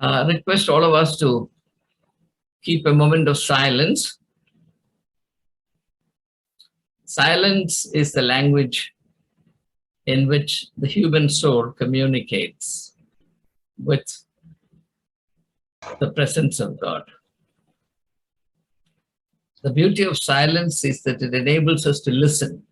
I'll request all of us to keep a moment of silence. Silence is the language in which the human soul communicates with the presence of God. The beauty of silence is that it enables us to listen.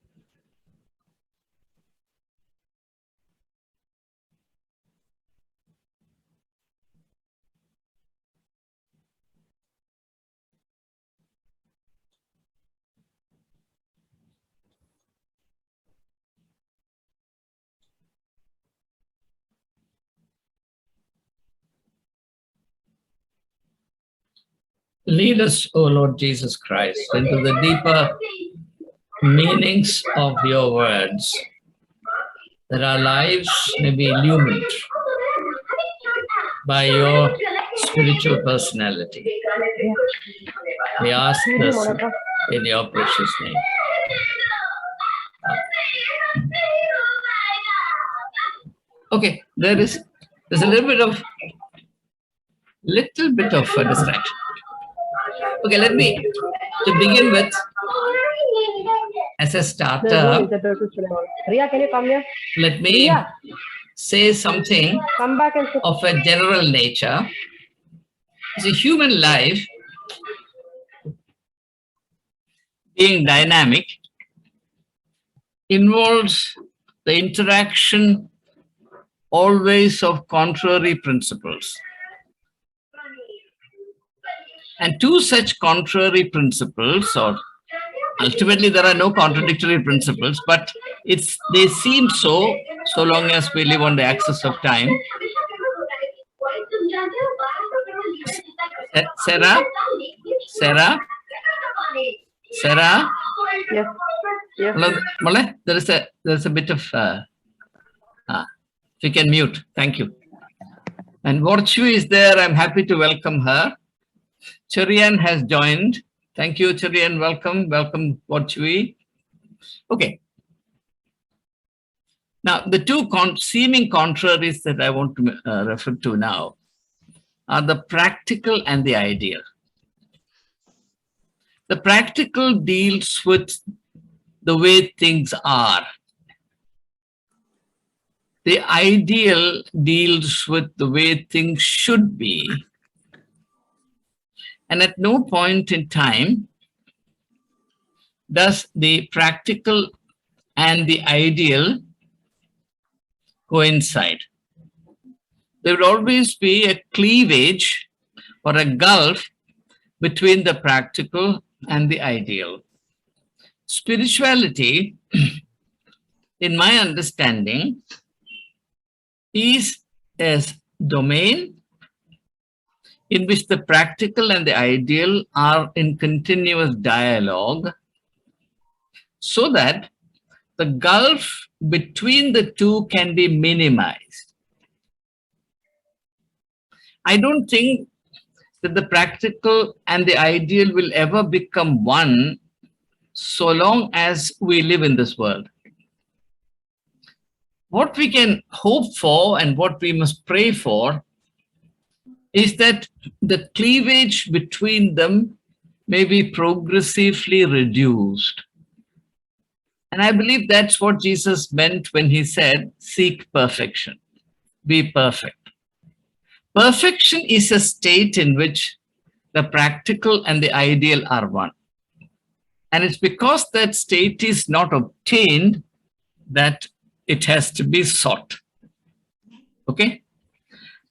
Lead us, O Lord Jesus Christ, into the deeper meanings of your words, that our lives may be illumined by your spiritual personality. We ask this in your precious name. Okay, there's a little bit of a distraction. Okay, let me, to begin with, as a starter, Ria, can you come here? let me say something Come back and sit. of a general nature. The human life, being dynamic, involves the interaction always of contrary principles. And two such contrary principles, or ultimately there are no contradictory principles, but they seem so long as we live on the axis of time. Sarah? Yes. Mala, there's a bit of if you can mute, thank you. And Virtue is there. I'm happy to welcome her. Cherian has joined. Thank you, Cherian. Welcome, Virtue. Okay. Now, the two seeming contraries that I want to refer to now are the practical and the ideal. The practical deals with the way things are. The ideal deals with the way things should be. And at no point in time does the practical and the ideal coincide. There will always be a cleavage or a gulf between the practical and the ideal. Spirituality, in my understanding, is a domain in which the practical and the ideal are in continuous dialogue, so that the gulf between the two can be minimized. I don't think that the practical and the ideal will ever become one so long as we live in this world. What we can hope for and what we must pray for is that the cleavage between them may be progressively reduced. And I believe that's what Jesus meant when he said, seek perfection, be perfect. Perfection is a state in which the practical and the ideal are one. And it's because that state is not obtained that it has to be sought. Okay?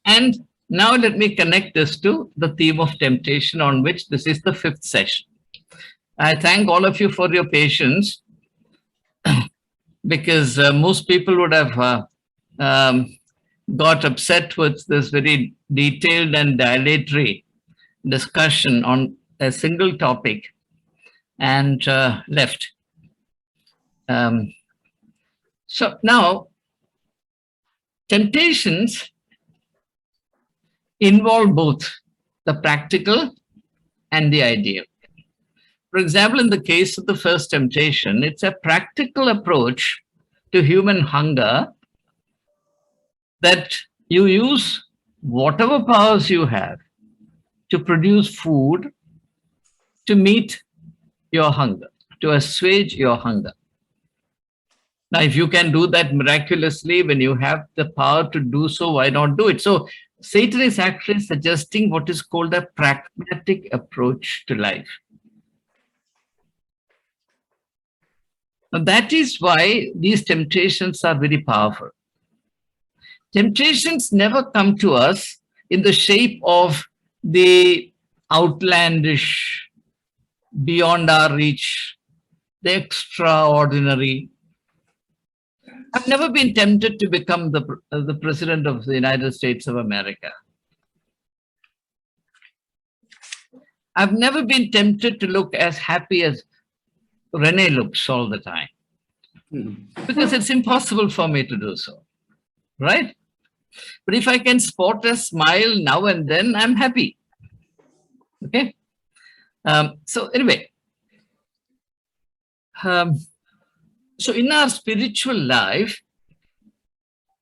And now let me connect this to the theme of temptation, on which this is the 5th session. I thank all of you for your patience, because most people would have got upset with this very detailed and dilatory discussion on a single topic and left. So now, temptations involve both the practical and the ideal. For example, in the case of the first temptation, it's a practical approach to human hunger that you use whatever powers you have to produce food to meet your hunger, to assuage your hunger. Now, if you can do that miraculously, when you have the power to do so, why not do it? So, Satan is actually suggesting what is called a pragmatic approach to life. Now, that is why these temptations are very powerful. Temptations never come to us in the shape of the outlandish, beyond our reach, the extraordinary. I've never been tempted to become the president of the United States of America. I've never been tempted to look as happy as Rene looks all the time, because it's impossible for me to do so, right? But if I can sport a smile now and then, I'm happy. Okay. So anyway, so in our spiritual life,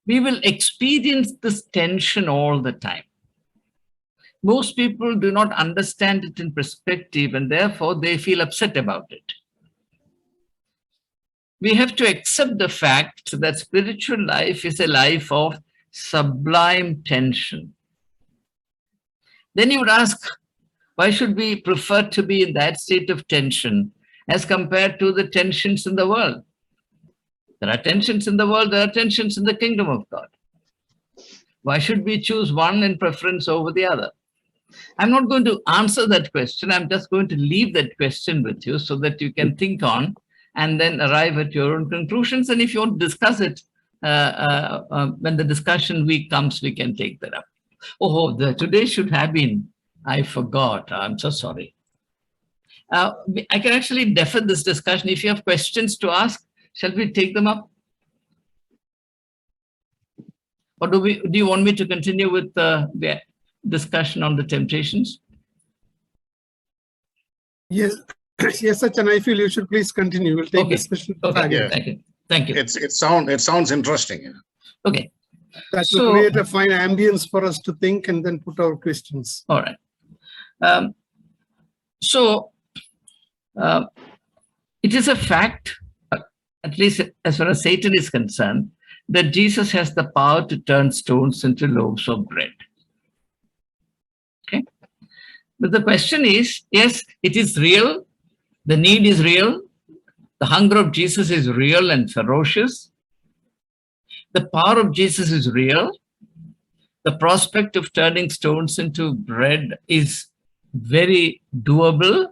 we will experience this tension all the time. Most people do not understand it in perspective, and therefore they feel upset about it. We have to accept the fact that spiritual life is a life of sublime tension. Then you would ask, why should we prefer to be in that state of tension as compared to the tensions in the world? There are tensions in the world, there are tensions in the kingdom of God. Why should we choose one in preference over the other? I'm not going to answer that question. I'm just going to leave that question with you so that you can think on and then arrive at your own conclusions. And if you want to discuss it, when the discussion week comes, we can take that up. Today should have been, I forgot. I'm so sorry. I can actually defer this discussion. If you have questions to ask, shall we take them up? Or do you want me to continue with the discussion on the temptations? Yes, yes, Sachin, I feel you should please continue. We'll take this question. Okay, Yeah. Thank you. It sounds interesting. Okay. That will create a fine ambience for us to think and then put our questions. All right. It is a fact, at least as far as Satan is concerned, that Jesus has the power to turn stones into loaves of bread. Okay. But the question is, yes, it is real. The need is real. The hunger of Jesus is real and ferocious. The power of Jesus is real. The prospect of turning stones into bread is very doable.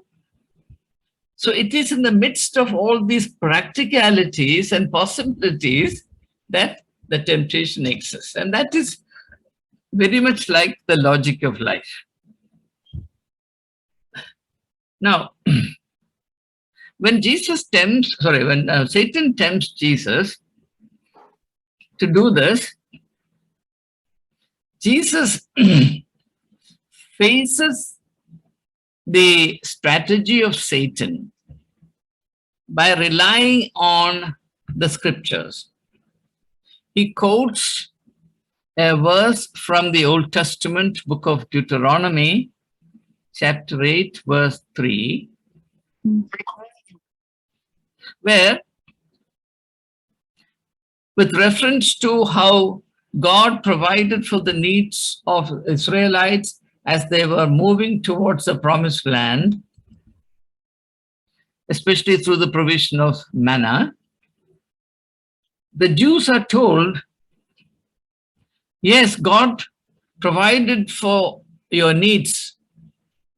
So it is in the midst of all these practicalities and possibilities that the temptation exists. And that is very much like the logic of life. Now, when Satan tempts Jesus to do this, Jesus faces the strategy of Satan by relying on the scriptures. He quotes a verse from the Old Testament book of Deuteronomy, chapter 8, verse 3, where, with reference to how God provided for the needs of Israelites as they were moving towards the promised land, especially through the provision of manna, the Jews are told, yes, God provided for your needs,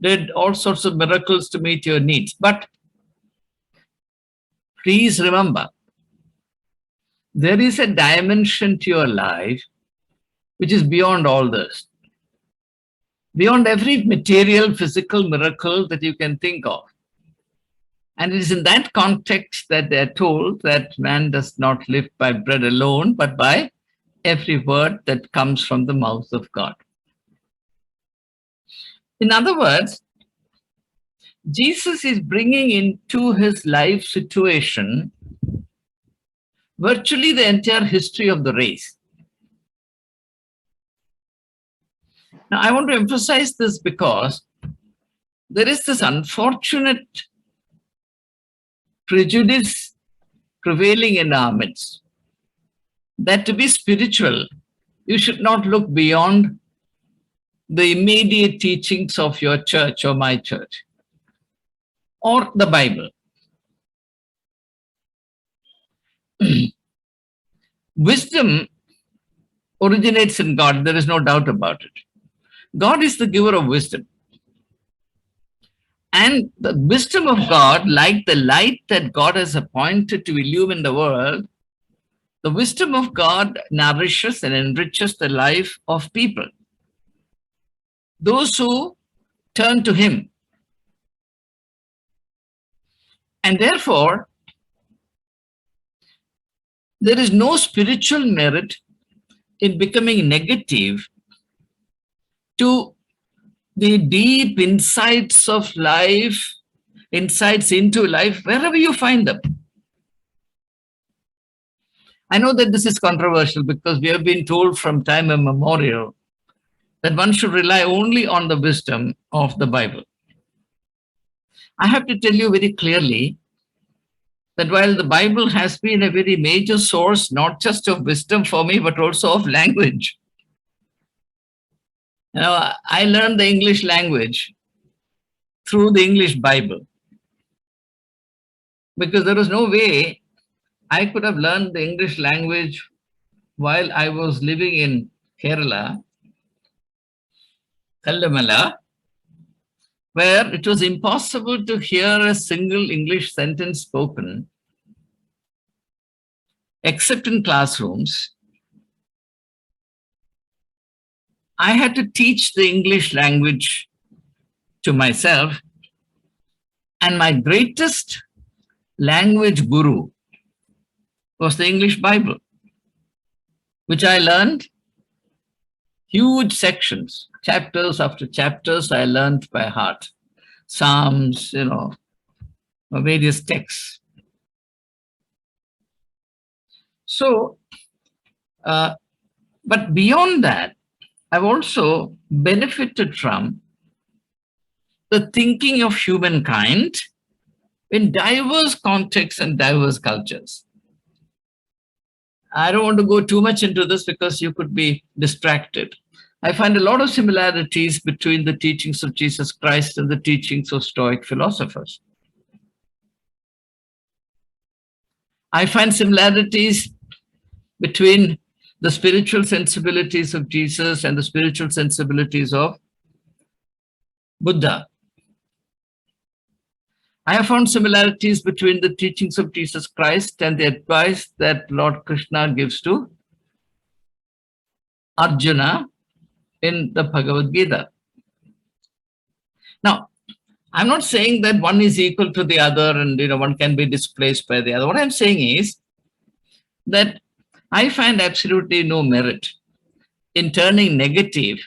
did all sorts of miracles to meet your needs. But please remember, there is a dimension to your life which is beyond all this, beyond every material, physical miracle that you can think of. And it is in that context that they are told that man does not live by bread alone, but by every word that comes from the mouth of God. In other words, Jesus is bringing into his life situation virtually the entire history of the race. Now, I want to emphasize this because there is this unfortunate prejudice prevailing in our midst that to be spiritual, you should not look beyond the immediate teachings of your church or my church or the Bible. Wisdom originates in God. There is no doubt about it. God is the giver of wisdom. And the wisdom of God, like the light that God has appointed to illumine the world, the wisdom of God nourishes and enriches the life of people. Those who turn to Him. And therefore, there is no spiritual merit in becoming negative to the deep insights of life, insights into life, wherever you find them. I know that this is controversial because we have been told from time immemorial that one should rely only on the wisdom of the Bible. I have to tell you very clearly that while the Bible has been a very major source, not just of wisdom for me, but also of language. You know, I learned the English language through the English Bible because there was no way I could have learned the English language while I was living in Kerala, Kallamala, where it was impossible to hear a single English sentence spoken, except in classrooms. I had to teach the English language to myself, and my greatest language guru was the English Bible, which I learned huge sections, chapters after chapters, I learned by heart. Psalms, various texts. So, but beyond that, I've also benefited from the thinking of humankind in diverse contexts and diverse cultures. I don't want to go too much into this because you could be distracted. I find a lot of similarities between the teachings of Jesus Christ and the teachings of Stoic philosophers. I find similarities between the spiritual sensibilities of Jesus and the spiritual sensibilities of Buddha. I have found similarities between the teachings of Jesus Christ and the advice that Lord Krishna gives to Arjuna in the Bhagavad Gita. Now, I'm not saying that one is equal to the other and one can be displaced by the other. What I'm saying is that I find absolutely no merit in turning negative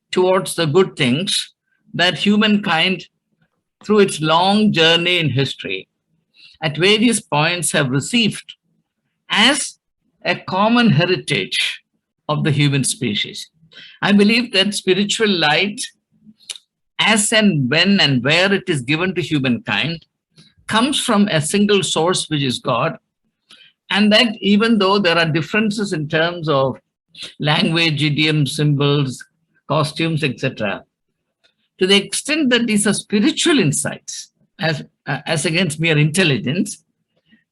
towards the good things that humankind, through its long journey in history, at various points have received as a common heritage of the human species. I believe that spiritual light, as and when and where it is given to humankind, comes from a single source, which is God, and that even though there are differences in terms of language, idioms, symbols, costumes, etc., to the extent that these are spiritual insights, as against mere intelligence,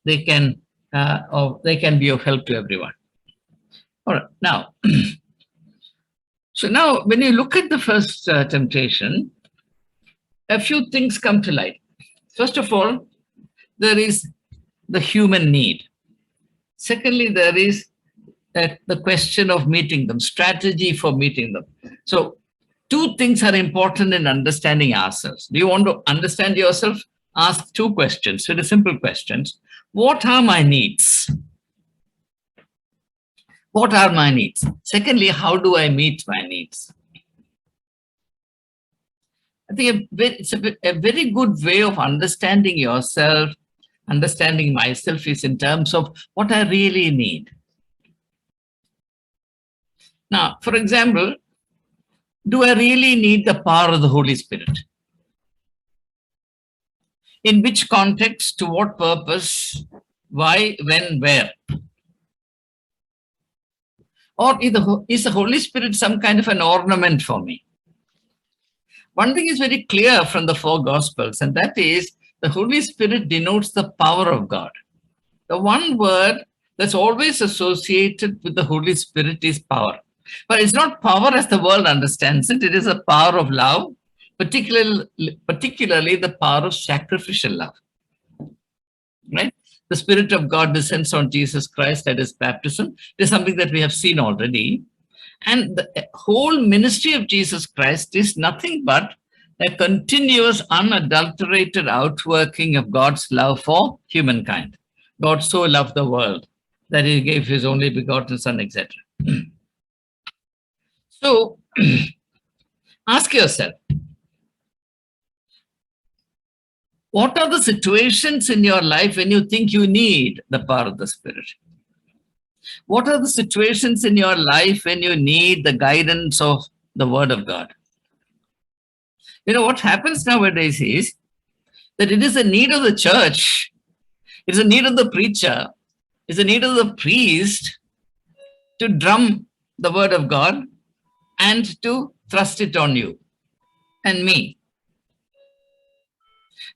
they can be of help to everyone. All right, now, so now when you look at the first temptation, a few things come to light. First of all, there is the human need. Secondly, there is the question of meeting them, strategy for meeting them. So two things are important in understanding ourselves. Do you want to understand yourself? Ask two questions, very simple questions. What are my needs? What are my needs? Secondly, how do I meet my needs? I think it's a very good way of understanding yourself, understanding myself is in terms of what I really need. Now, for example, do I really need the power of the Holy Spirit? In which context, to what purpose, why, when, where? Or is the Holy Spirit some kind of an ornament for me? One thing is very clear from the four Gospels, and that is the Holy Spirit denotes the power of God. The one word that's always associated with the Holy Spirit is power. But it's not power as the world understands it. It is a power of love, particularly the power of sacrificial love. Right? The Spirit of God descends on Jesus Christ at his baptism. It is something that we have seen already. And the whole ministry of Jesus Christ is nothing but a continuous, unadulterated outworking of God's love for humankind. God so loved the world that he gave his only begotten Son, etc. So, ask yourself, what are the situations in your life when you think you need the power of the Spirit? What are the situations in your life when you need the guidance of the Word of God? You know, what happens nowadays is that it is a need of the church, it is a need of the preacher, it is a need of the priest to drum the Word of God and to thrust it on you and me.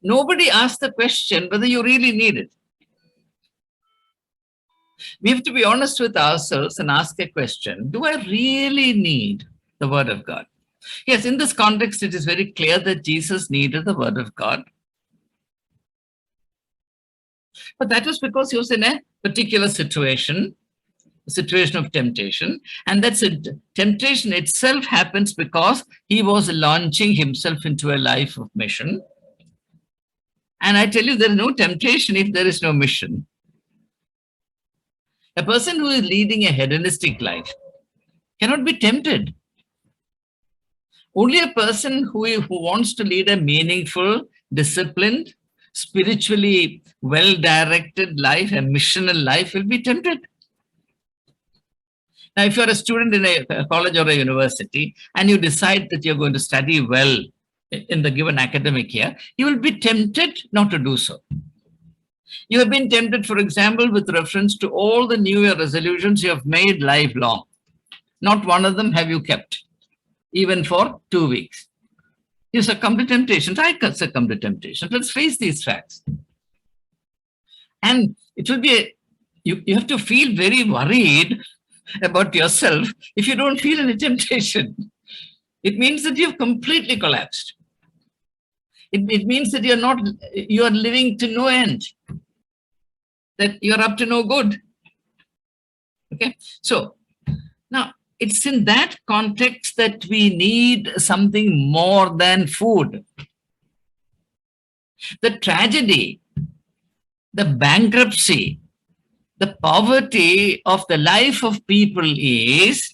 Nobody asks the question whether you really need it. We have to be honest with ourselves and ask a question, do I really need the Word of God? Yes, in this context, it is very clear that Jesus needed the Word of God. But that was because he was in a particular situation, a situation of temptation. And that's a temptation itself happens because he was launching himself into a life of mission. And I tell you, there is no temptation if there is no mission. A person who is leading a hedonistic life cannot be tempted. Only a person who wants to lead a meaningful, disciplined, spiritually well-directed life, a missional life, will be tempted. Now, if you're a student in a college or a university and you decide that you're going to study well in the given academic year, you will be tempted not to do so. You have been tempted, for example, with reference to all the New Year resolutions you have made lifelong. Not one of them have you kept, even for 2 weeks. You succumb to temptations. I succumb to temptations. Let's face these facts. And it will be, you have to feel very worried about yourself if you don't feel any temptation. It means that you've completely collapsed. It means that you are living to no end, that you're up to no good. Okay, so now it's in that context that we need something more than food. The tragedy, the bankruptcy, the poverty of the life of people is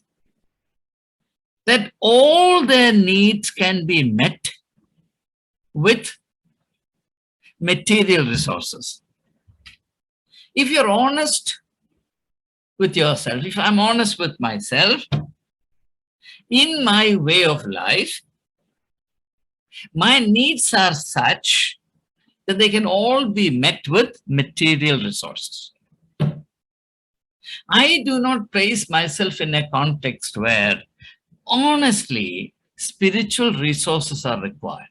that all their needs can be met with material resources. If you're honest with yourself, if I'm honest with myself, in my way of life, my needs are such that they can all be met with material resources. I do not place myself in a context where, honestly, spiritual resources are required.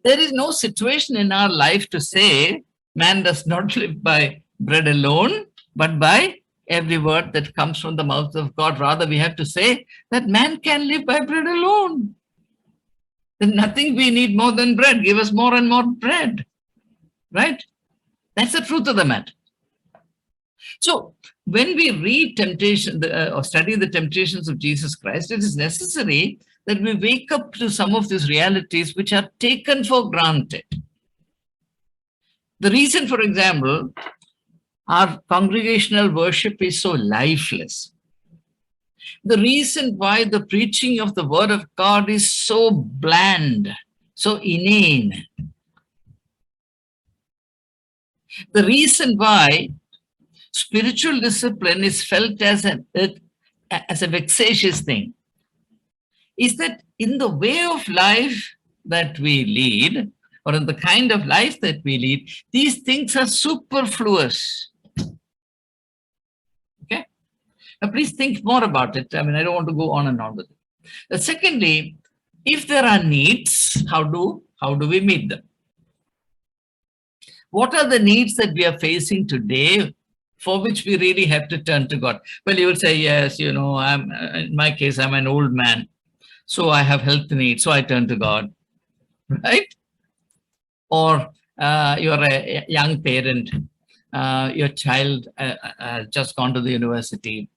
There is no situation in our life to say man does not live by bread alone, but by every word that comes from the mouth of God. Rather, we have to say that man can live by bread alone. There's nothing we need more than bread. Give us more and more bread. Right? That's the truth of the matter. So, when we read temptation or study the temptations of Jesus Christ, it is necessary that we wake up to some of these realities which are taken for granted. The reason, for example, our congregational worship is so lifeless. The reason why the preaching of the Word of God is so bland, so inane. The reason why spiritual discipline is felt as a vexatious thing. is that in the way of life that we lead, or in the kind of life that we lead, these things are superfluous. Okay? Now, please think more about it. I mean, I don't want to go on and on with it. Secondly, if there are needs, how do we meet them? What are the needs that we are facing today for which we really have to turn to God? Well, you will say, yes, in my case, I'm an old man, so I have health needs, so I turn to God, right? Or you're a young parent, your child just gone to the university.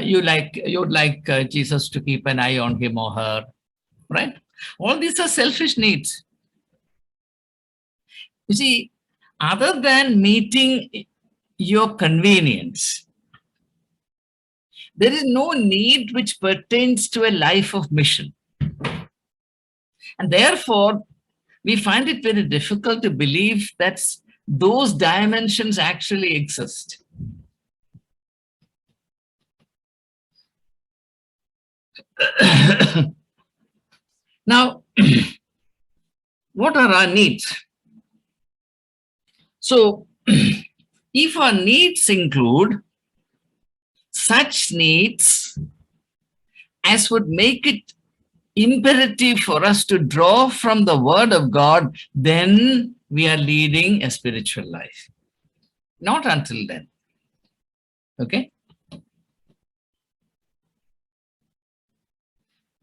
You'd like Jesus to keep an eye on him or her, right? All these are selfish needs. You see, other than meeting your convenience, there is no need which pertains to a life of mission. And therefore, we find it very difficult to believe that those dimensions actually exist. Now, what are our needs? So, if our needs include such needs as would make it imperative for us to draw from the Word of God, then we are leading a spiritual life. Not until then. Okay?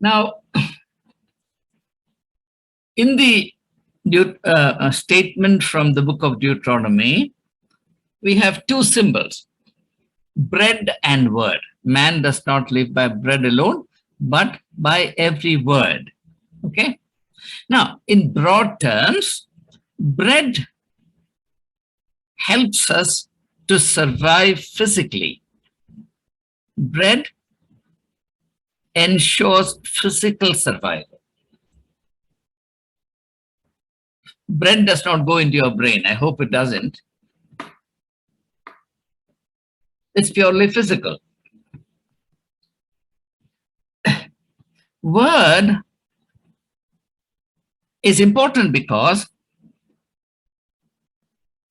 Now, in the statement from the book of Deuteronomy, we have two symbols, bread and word. Man does not live by bread alone, but by every word. Okay? Now, in broad terms, bread helps us to survive physically. Bread ensures physical survival. Bread does not go into your brain. I hope it doesn't. It's purely physical. Word is important because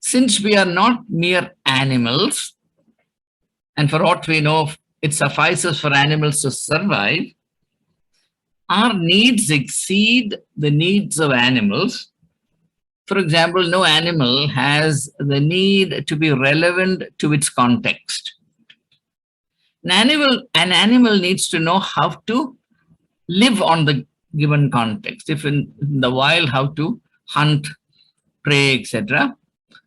since we are not mere animals, and for what we know, it suffices for animals to survive, our needs exceed the needs of animals. For example, no animal has the need to be relevant to its context. An animal needs to know how to live on the given context. If in the wild, how to hunt, prey, etc.,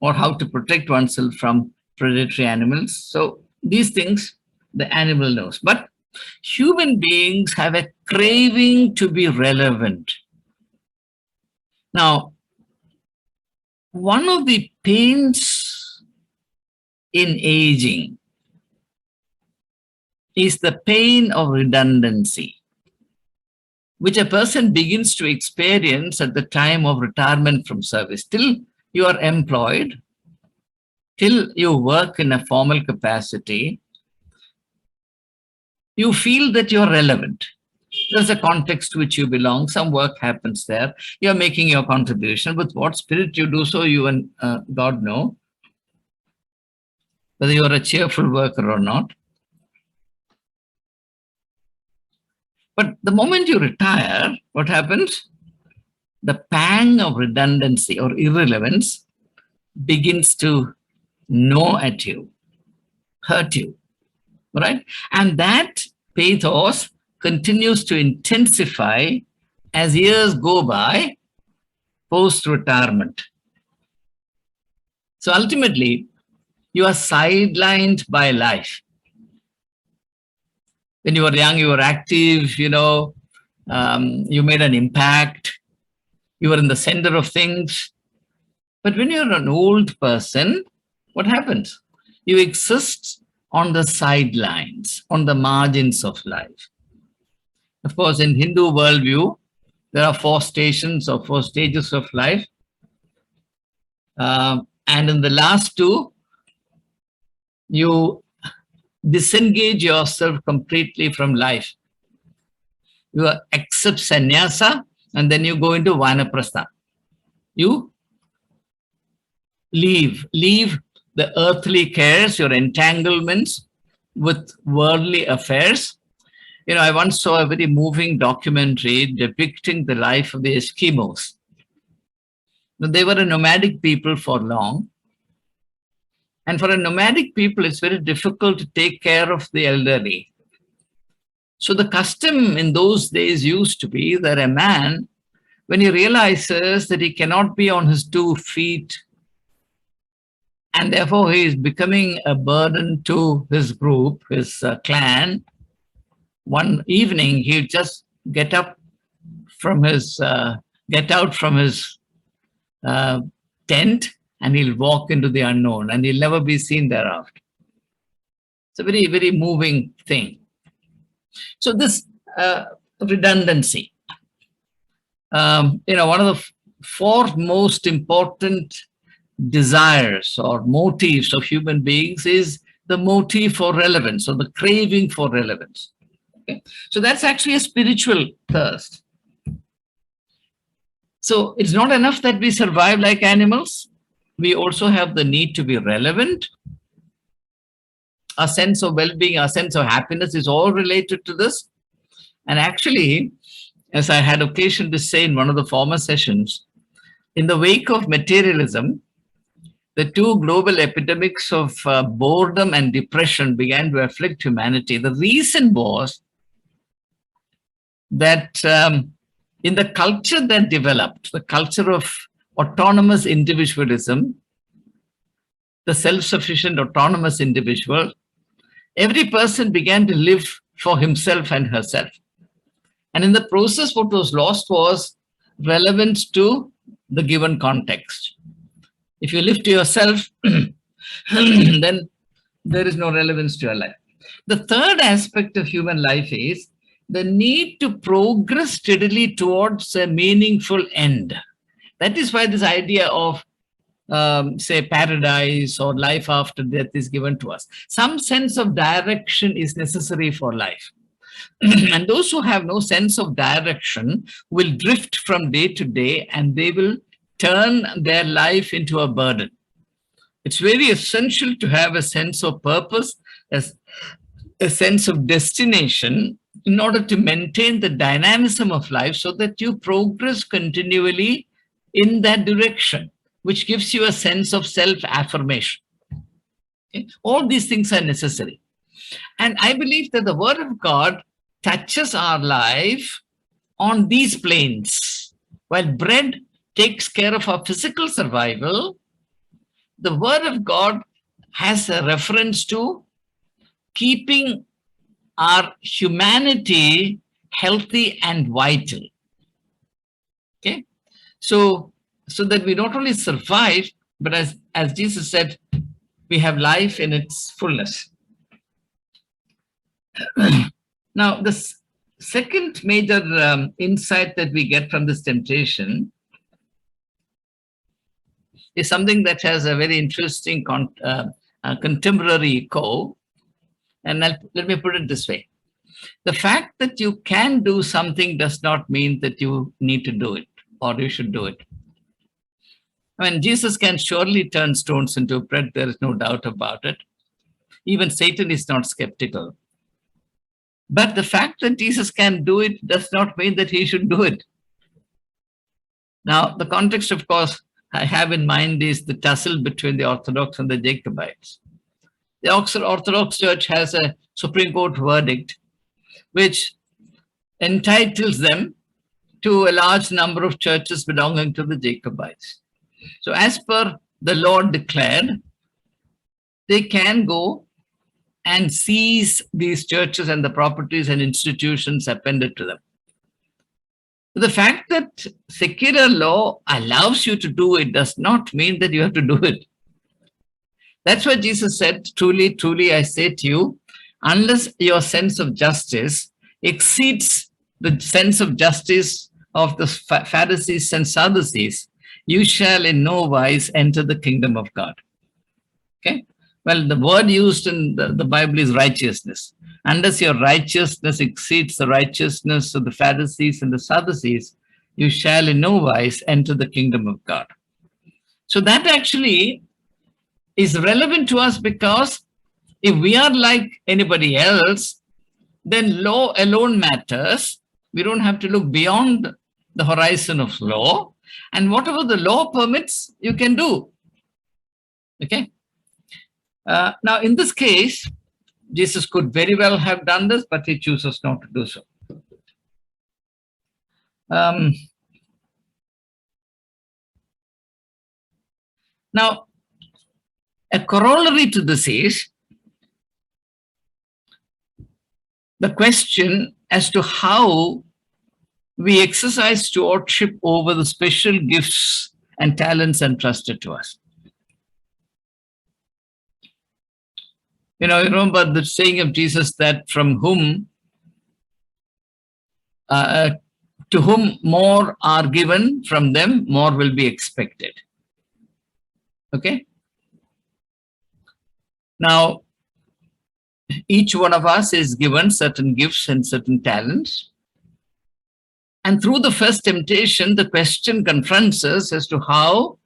or how to protect oneself from predatory animals. So these things the animal knows. But human beings have a craving to be relevant. Now, one of the pains in aging is the pain of redundancy, which a person begins to experience at the time of retirement from service. Till you are employed, till you work in a formal capacity, you feel that you're relevant. There's a context to which you belong. Some work happens there. You're making your contribution. With what spirit you do so, you and God know, whether you're a cheerful worker or not. But the moment you retire, what happens? The pang of redundancy or irrelevance begins to gnaw at you, hurt you, right? And that pathos continues to intensify as years go by post-retirement. So ultimately, you are sidelined by life. When you were young, you were active, you made an impact, you were in the center of things. But when you're an old person, what happens? You exist on the sidelines, on the margins of life. Of course, in Hindu worldview, there are 4 stations or 4 stages of life. And in the last 2, you disengage yourself completely from life. You accept sannyasa and then you go into vanaprastha. You leave the earthly cares, your entanglements with worldly affairs. I once saw a very moving documentary depicting the life of the Eskimos. They were a nomadic people for long. And for a nomadic people, it's very difficult to take care of the elderly. So the custom in those days used to be that a man, when he realizes that he cannot be on his 2 feet, and therefore he is becoming a burden to his group, his clan, one evening he'll just get out from his tent, and he'll walk into the unknown, and he'll never be seen thereafter. It's a very, very moving thing. So this redundancy, one of the 4 most important desires or motives of human beings is the motive for relevance, or the craving for relevance. Okay? So that's actually a spiritual thirst. So it's not enough that we survive like animals. We also have the need to be relevant. Our sense of well-being, our sense of happiness is all related to this. And actually, as I had occasion to say in one of the former sessions, in the wake of materialism, the 2 global epidemics of boredom and depression began to afflict humanity. The reason was that in the culture that developed, the culture of autonomous individualism, the self-sufficient autonomous individual, every person began to live for himself and herself. And in the process, what was lost was relevance to the given context. If you live to yourself, then there is no relevance to your life. The third aspect of human life is the need to progress steadily towards a meaningful end. That is why this idea of, say, paradise or life after death is given to us. Some sense of direction is necessary for life. And those who have no sense of direction will drift from day to day, and they will turn their life into a burden. It's very essential to have a sense of purpose, as a sense of destination, in order to maintain the dynamism of life, so that you progress continually in that direction, which gives you a sense of self-affirmation. Okay? All these things are necessary. And I believe that the Word of God touches our life on these planes. While bread takes care of our physical survival, the Word of God has a reference to keeping our humanity healthy and vital. Okay? So that we not only survive, but as Jesus said, we have life in its fullness. Now, the second major insight that we get from this temptation is something that has a very interesting contemporary echo. And let me put it this way. The fact that you can do something does not mean that you need to do it, or you should do it. I mean, Jesus can surely turn stones into bread. There is no doubt about it. Even Satan is not skeptical. But the fact that Jesus can do it does not mean that he should do it. Now, the context, of course, I have in mind is the tussle between the Orthodox and the Jacobites. The Orthodox Church has a Supreme Court verdict which entitles them to a large number of churches belonging to the Jacobites. So as per the law declared, they can go and seize these churches and the properties and institutions appended to them. The fact that secular law allows you to do it does not mean that you have to do it. That's why Jesus said, truly, truly, I say to you, unless your sense of justice exceeds the sense of justice of the Pharisees and Sadducees, you shall in no wise enter the kingdom of God. Okay? Well, the word used in the Bible is righteousness. unless your righteousness exceeds the righteousness of the Pharisees and the Sadducees, you shall in no wise enter the kingdom of God. So that actually is relevant to us, because if we are like anybody else, then law alone matters. We don't have to look beyond the horizon of law, and whatever the law permits, you can do. Okay. Now, in this case, Jesus could very well have done this, but he chooses not to do so. Now, a corollary to this is the question as to how we exercise stewardship over the special gifts and talents entrusted to us. You know, you remember the saying of Jesus that from whom, to whom more are given, from them more will be expected. Okay? Now, each one of us is given certain gifts and certain talents. And through the first temptation, the question confronts us as to how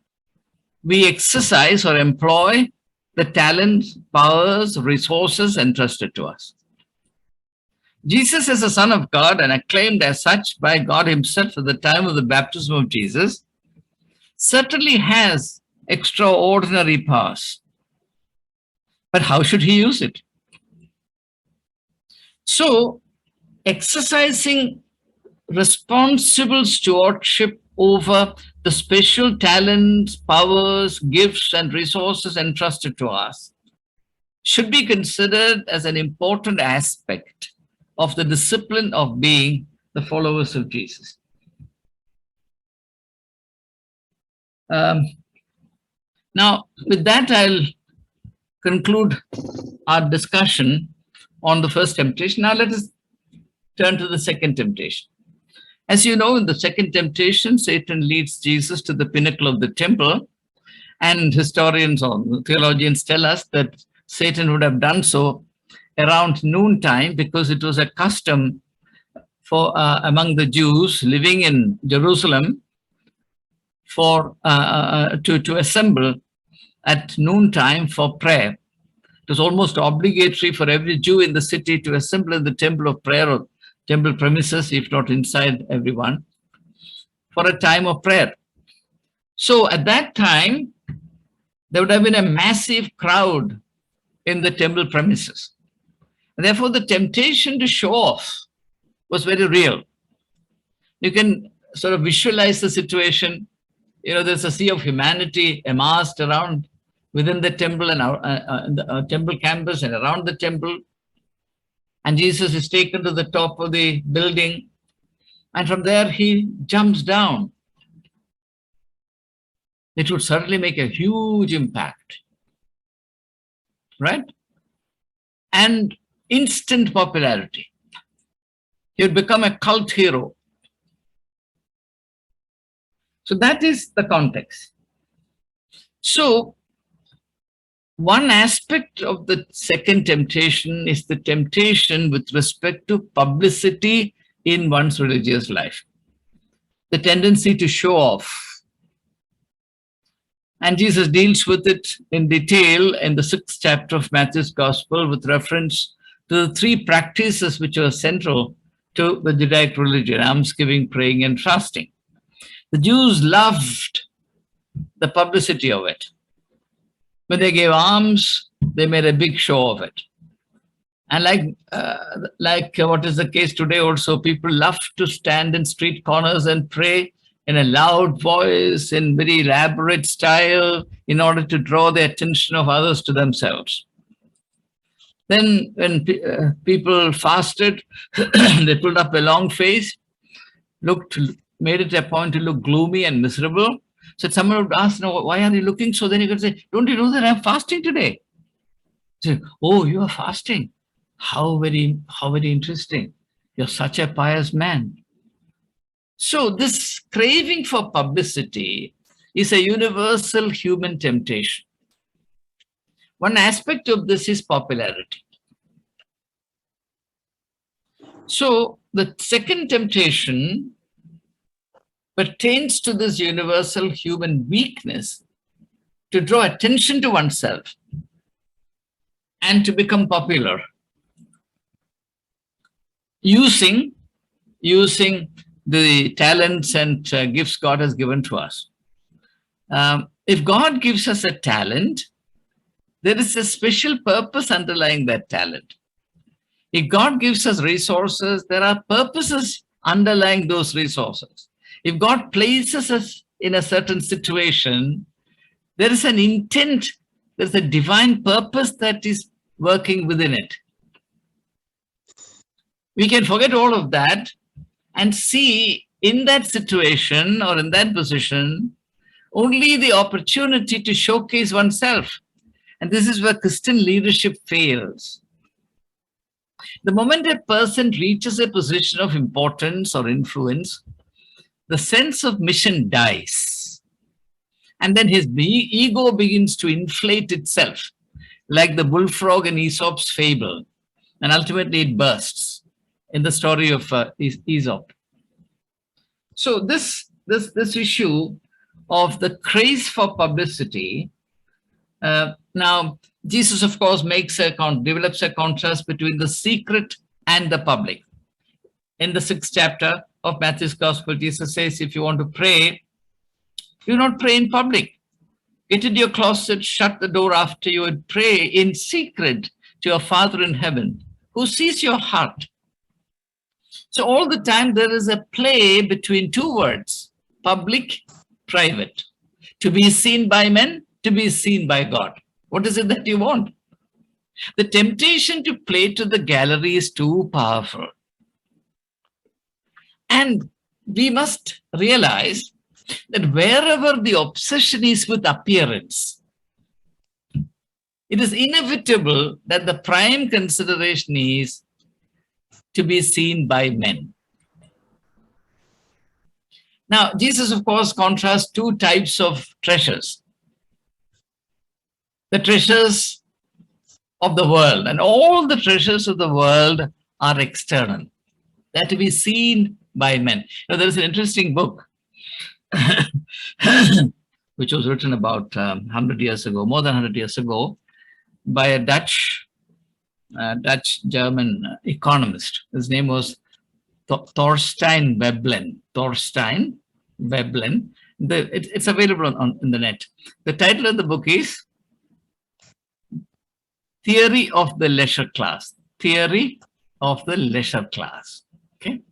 we exercise or employ the talents, powers, resources entrusted to us. Jesus, as a Son of God and acclaimed as such by God himself at the time of the baptism of Jesus, certainly has extraordinary powers. But how should he use it? So, exercising responsible stewardship over the special talents, powers, gifts, and resources entrusted to us should be considered as an important aspect of the discipline of being the followers of Jesus. Now, with that, I'll conclude our discussion on the first temptation. Now, let us turn to the second temptation. As you know, in the second temptation, Satan leads Jesus to the pinnacle of the temple, and historians or theologians tell us that Satan would have done so around noontime, because it was a custom for among the Jews living in Jerusalem for to assemble at noontime for prayer. It was almost obligatory for every Jew in the city to assemble in the temple of prayer or temple premises, if not inside everyone, for a time of prayer. So at that time, there would have been a massive crowd in the temple premises. And therefore, the temptation to show off was very real. You can sort of visualize the situation. You know, there's a sea of humanity amassed around within the temple and the temple campus and around the temple. And Jesus is taken to the top of the building, and from there he jumps down. It would certainly make a huge impact, right? And instant popularity. He would become a cult hero. So that is the context. So one aspect of the second temptation is the temptation with respect to publicity in one's religious life, the tendency to show off. And Jesus deals with it in detail in the 6th chapter of Matthew's Gospel with reference to the 3 practices which are central to the Judaic religion: almsgiving, praying, and fasting. The Jews loved the publicity of it. When they gave alms, they made a big show of it. And like what is the case today also, people love to stand in street corners and pray in a loud voice, in very elaborate style, in order to draw the attention of others to themselves. Then when people fasted, they pulled up a long face, made it a point to look gloomy and miserable. So someone would ask, "No, why are you looking so?" Then you could say, "Don't you know that I'm fasting today?" Say, "Oh, you are fasting. How very interesting. You're such a pious man." So this craving for publicity is a universal human temptation. One aspect of this is popularity. So the second temptation pertains to this universal human weakness to draw attention to oneself and to become popular using the talents and gifts God has given to us. If God gives us a talent, there is a special purpose underlying that talent. If God gives us resources, there are purposes underlying those resources. If God places us in a certain situation, there is an intent, there's a divine purpose that is working within it. We can forget all of that and see in that situation or in that position only the opportunity to showcase oneself. And this is where Christian leadership fails. The moment a person reaches a position of importance or influence, the sense of mission dies. And then his ego begins to inflate itself, like the bullfrog in Aesop's fable. And ultimately it bursts in the story of Aesop. So this issue of the craze for publicity, now Jesus, of course, develops a contrast between the secret and the public. In the 6th chapter of Matthew's Gospel, Jesus says, if you want to pray, do not pray in public. Get into your closet, shut the door after you, and pray in secret to your Father in heaven, who sees your heart. So all the time there is a play between two words, public, private. To be seen by men, to be seen by God. What is it that you want? The temptation to play to the gallery is too powerful. And we must realize that wherever the obsession is with appearance, it is inevitable that the prime consideration is to be seen by men. Now, Jesus, of course, contrasts two types of treasures. The treasures of the world, and all the treasures of the world are external. They're to be seen by men. Now, there is an interesting book which was written about 100 years ago, more than 100 years ago, by a Dutch-German economist. His name was Thorstein Veblen. Thorstein Veblen. It's available in the net. The title of the book is Theory of the Leisure Class. Theory of the Leisure Class. Okay.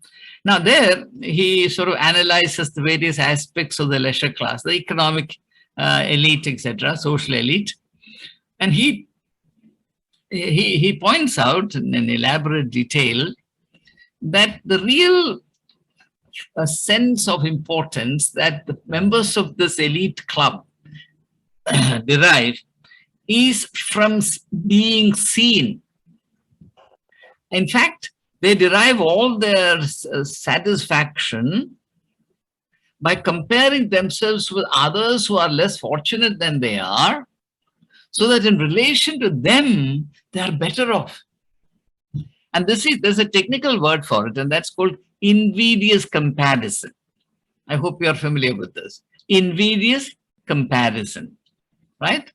Now there, he sort of analyzes the various aspects of the leisure class, the economic elite, etc., social elite. And he points out in an elaborate detail that the real sense of importance that the members of this elite club derive is from being seen. In fact, they derive all their satisfaction by comparing themselves with others who are less fortunate than they are, so that in relation to them, they are better off. And there's a technical word for it, and that's called invidious comparison. I hope you are familiar with this. Invidious comparison, right?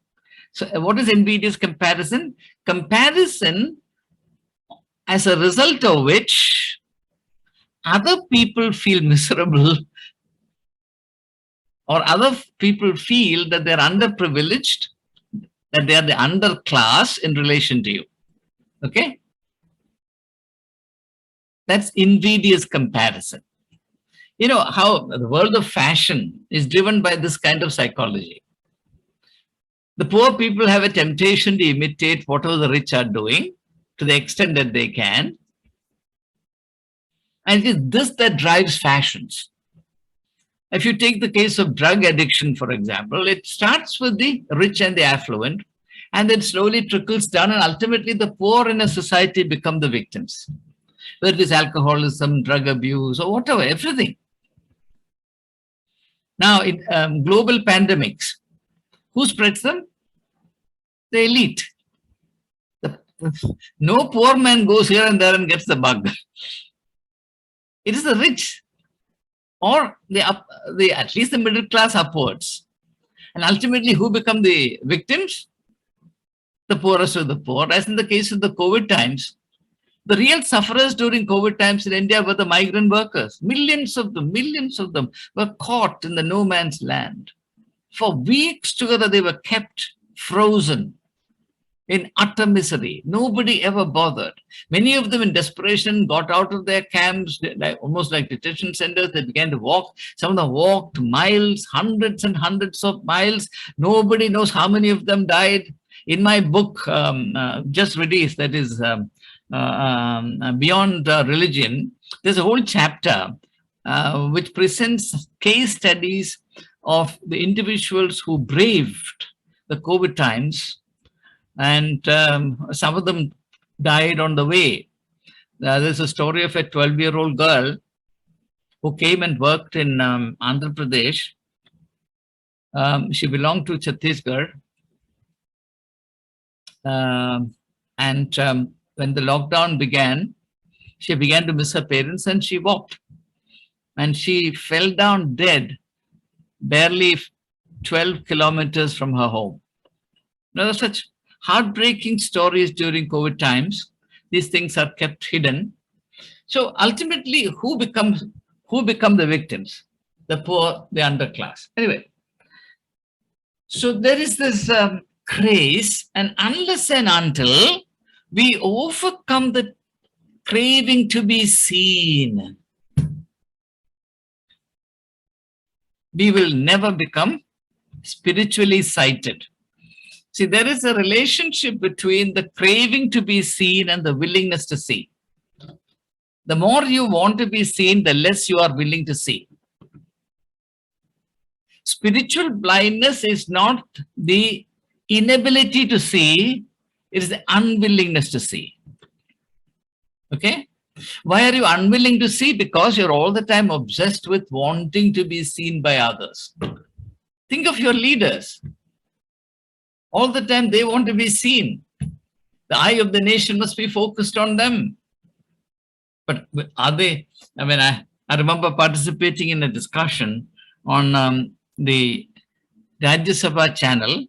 So what is invidious comparison? Comparison as a result of which other people feel miserable, or other people feel that they're underprivileged, that they are the underclass in relation to you. Okay? That's invidious comparison. You know how the world of fashion is driven by this kind of psychology. The poor people have a temptation to imitate whatever the rich are doing to the extent that they can. And it is this that drives fashions. If you take the case of drug addiction, for example, it starts with the rich and the affluent, and then slowly trickles down, and ultimately the poor in a society become the victims. Whether it is alcoholism, drug abuse, or whatever, everything. Now, in global pandemics, who spreads them? The elite. No poor man goes here and there and gets the bug. It is the rich or at least the middle class upwards. And ultimately, who become the victims? The poorest of the poor. As in the case of the COVID times, the real sufferers during COVID times in India were the migrant workers. Millions of them were caught in the no man's land. For weeks together, they were kept frozen in utter misery. Nobody ever bothered. Many of them in desperation got out of their camps, almost like detention centers. They began to walk. Some of them walked miles, hundreds and hundreds of miles. Nobody knows how many of them died. In my book, just released, that is Beyond Religion, there's a whole chapter which presents case studies of the individuals who braved the COVID times, and some of them died on the way. There's a story of a 12-year-old girl who came and worked in Andhra Pradesh. She belonged to Chhattisgarh. And when the lockdown began, she began to miss her parents and she walked. And she fell down dead, barely 12 kilometers from her home. Now, there are such heartbreaking stories during COVID times. These things are kept hidden. So ultimately, who become the victims? The poor, the underclass. Anyway, so there is this craze, and unless and until we overcome the craving to be seen, we will never become spiritually sighted. See, there is a relationship between the craving to be seen and the willingness to see. The more you want to be seen, the less you are willing to see. Spiritual blindness is not the inability to see, it is the unwillingness to see. Okay? Why are you unwilling to see? Because you're all the time obsessed with wanting to be seen by others. Think of your leaders. All the time they want to be seen. The eye of the nation must be focused on them. But are they? I mean, I remember participating in a discussion on the Rajya Sabha channel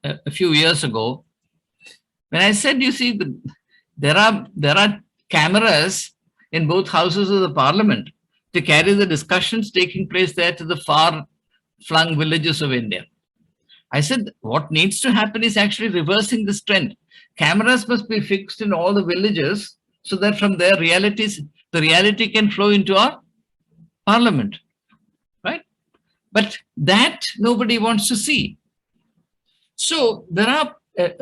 a few years ago, when I said, you see, there are cameras in both houses of the parliament to carry the discussions taking place there to the far-flung villages of India. I said, what needs to happen is actually reversing this trend. Cameras must be fixed in all the villages so that from there the reality can flow into our parliament, right? But that nobody wants to see. So there are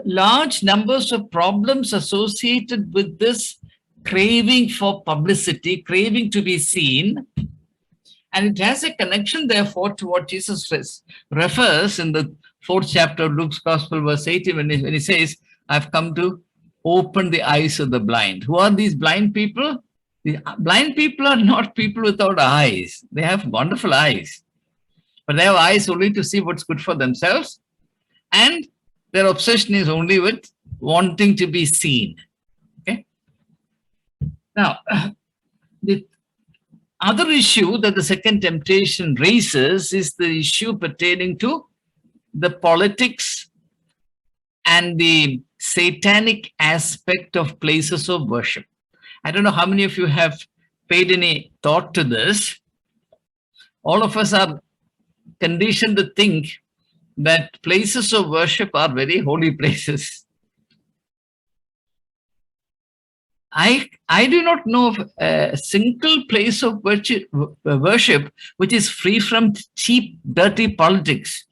large numbers of problems associated with this craving for publicity, craving to be seen. And it has a connection, therefore, to what Jesus refers in the 4th chapter of Luke's Gospel, verse 18, when he says, I've come to open the eyes of the blind. Who are these blind people? The blind people are not people without eyes. They have wonderful eyes. But they have eyes only to see what's good for themselves. And their obsession is only with wanting to be seen. Okay. Now, the other issue that the second temptation raises is the issue pertaining to the politics and the satanic aspect of places of worship. I don't know how many of you have paid any thought to this. All of us are conditioned to think that places of worship are very holy places. I do not know of a single place of worship which is free from cheap, dirty politics.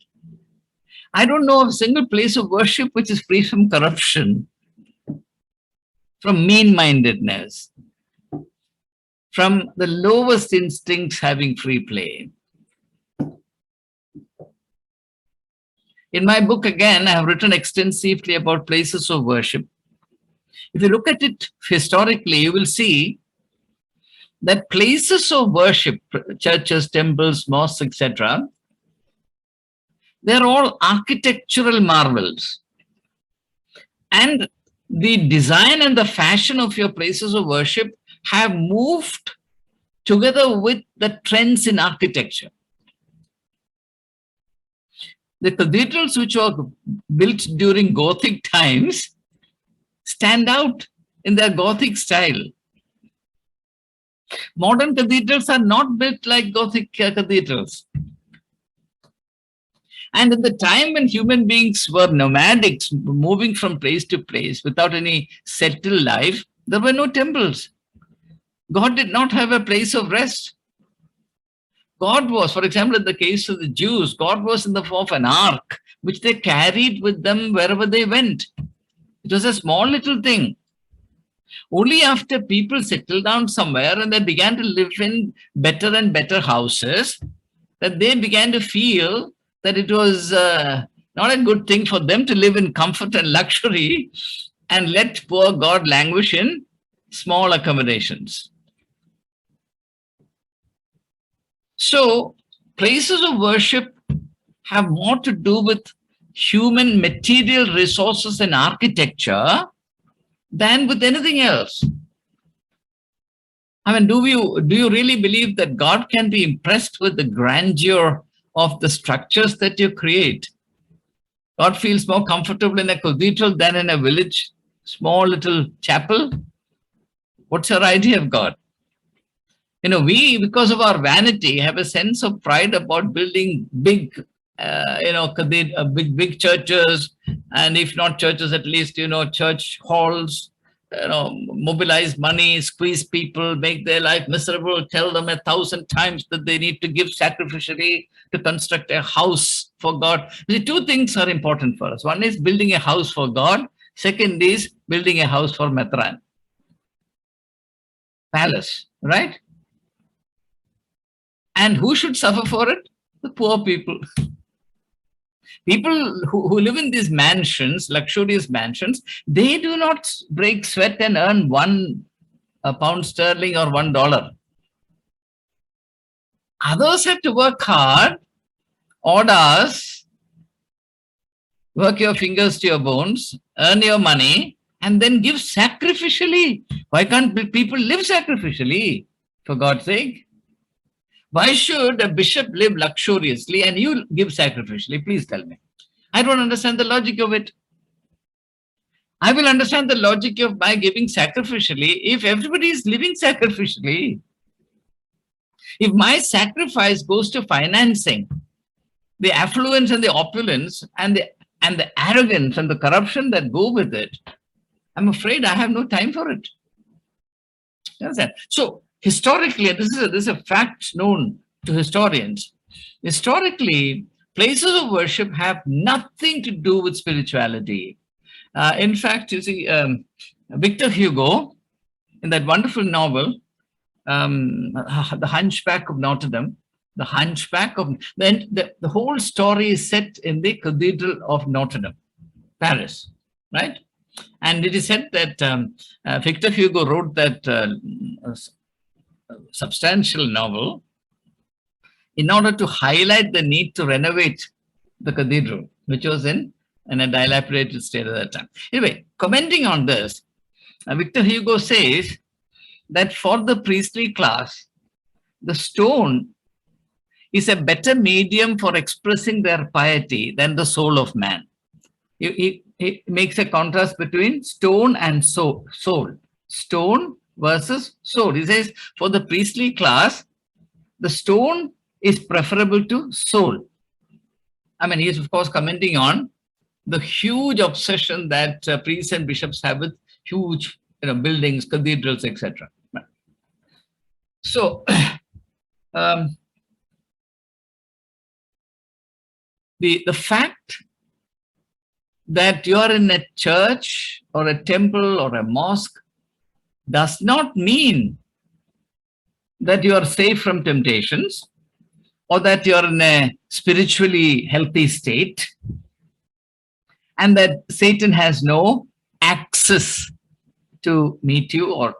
I don't know of a single place of worship which is free from corruption, from mean-mindedness, from the lowest instincts having free play. In my book, again, I have written extensively about places of worship. If you look at it historically, you will see that places of worship, churches, temples, mosques, etc., they're all architectural marvels. And the design and the fashion of your places of worship have moved together with the trends in architecture. The cathedrals which were built during Gothic times stand out in their Gothic style. Modern cathedrals are not built like Gothic cathedrals. And in the time when human beings were nomadics, moving from place to place without any settled life, there were no temples. God did not have a place of rest. God was, for example, in the case of the Jews, God was in the form of an ark, which they carried with them wherever they went. It was a small little thing. Only after people settled down somewhere and they began to live in better and better houses, that they began to feel that it was not a good thing for them to live in comfort and luxury and let poor God languish in small accommodations. So, places of worship have more to do with human material resources and architecture than with anything else. I mean, do you really believe that God can be impressed with the grandeur of the structures that you create? God feels more comfortable in a cathedral than in a village, small little chapel. What's your idea of God? You know, we, because of our vanity, have a sense of pride about building big, big churches, and if not churches, at least, church halls, mobilize money, squeeze people, make their life miserable, tell them 1,000 times that they need to give sacrificially to construct a house for God. The two things are important for us. One is building a house for God. Second is building a house for Metran. Palace, right? And who should suffer for it? The poor people. People who live in these mansions, luxurious mansions, they do not break sweat and earn £1 sterling or $1. Others have to work hard, odd hours, work your fingers to your bones, earn your money, and then give sacrificially. Why can't people live sacrificially, for God's sake? Why should a bishop live luxuriously and you give sacrificially? Please tell me. I don't understand the logic of it. I will understand the logic of my giving sacrificially if everybody is living sacrificially. If my sacrifice goes to financing the affluence and the opulence and the arrogance and the corruption that go with it, I'm afraid I have no time for it. You understand? So, historically, and this is a fact known to historians, historically, places of worship have nothing to do with spirituality. In fact, you see, Victor Hugo, in that wonderful novel, The Hunchback of Notre Dame, the whole story is set in the Cathedral of Notre Dame, Paris, right? And it is said that Victor Hugo wrote that substantial novel in order to highlight the need to renovate the cathedral, which was in a dilapidated state at that time. Anyway, commenting on this, Victor Hugo says that for the priestly class, the stone is a better medium for expressing their piety than the soul of man. He makes a contrast between stone and soul. Stone versus soul. He says for the priestly class, the stone is preferable to soul. I mean, he is, of course, commenting on the huge obsession that priests and bishops have with huge buildings, cathedrals, etc. So, the fact that you are in a church or a temple or a mosque does not mean that you are safe from temptations or that you are in a spiritually healthy state and that Satan has no access to meet you or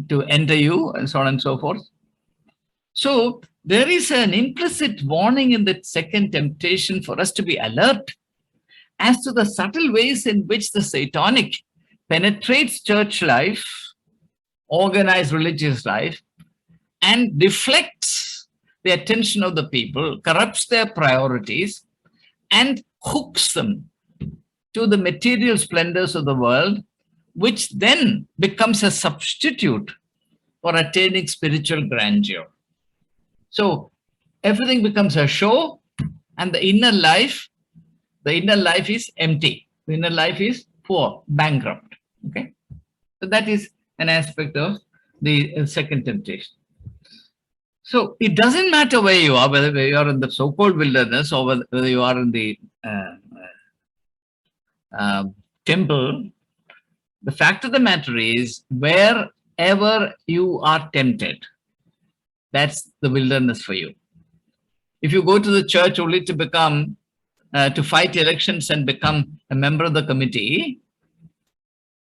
to enter you and so on and so forth. So there is an implicit warning in the second temptation for us to be alert as to the subtle ways in which the Satanic penetrates church life, organized religious life, and deflects the attention of the people, corrupts their priorities, and hooks them to the material splendors of the world, which then becomes a substitute for attaining spiritual grandeur. So everything becomes a show, and the inner life is empty. The inner life is poor, bankrupt. Okay, so that is an aspect of the second temptation. So it doesn't matter where you are, whether you are in the so-called wilderness or whether you are in the temple. The fact of the matter is, wherever you are tempted, that's the wilderness for you. If you go to the church only to become, to fight elections and become a member of the committee,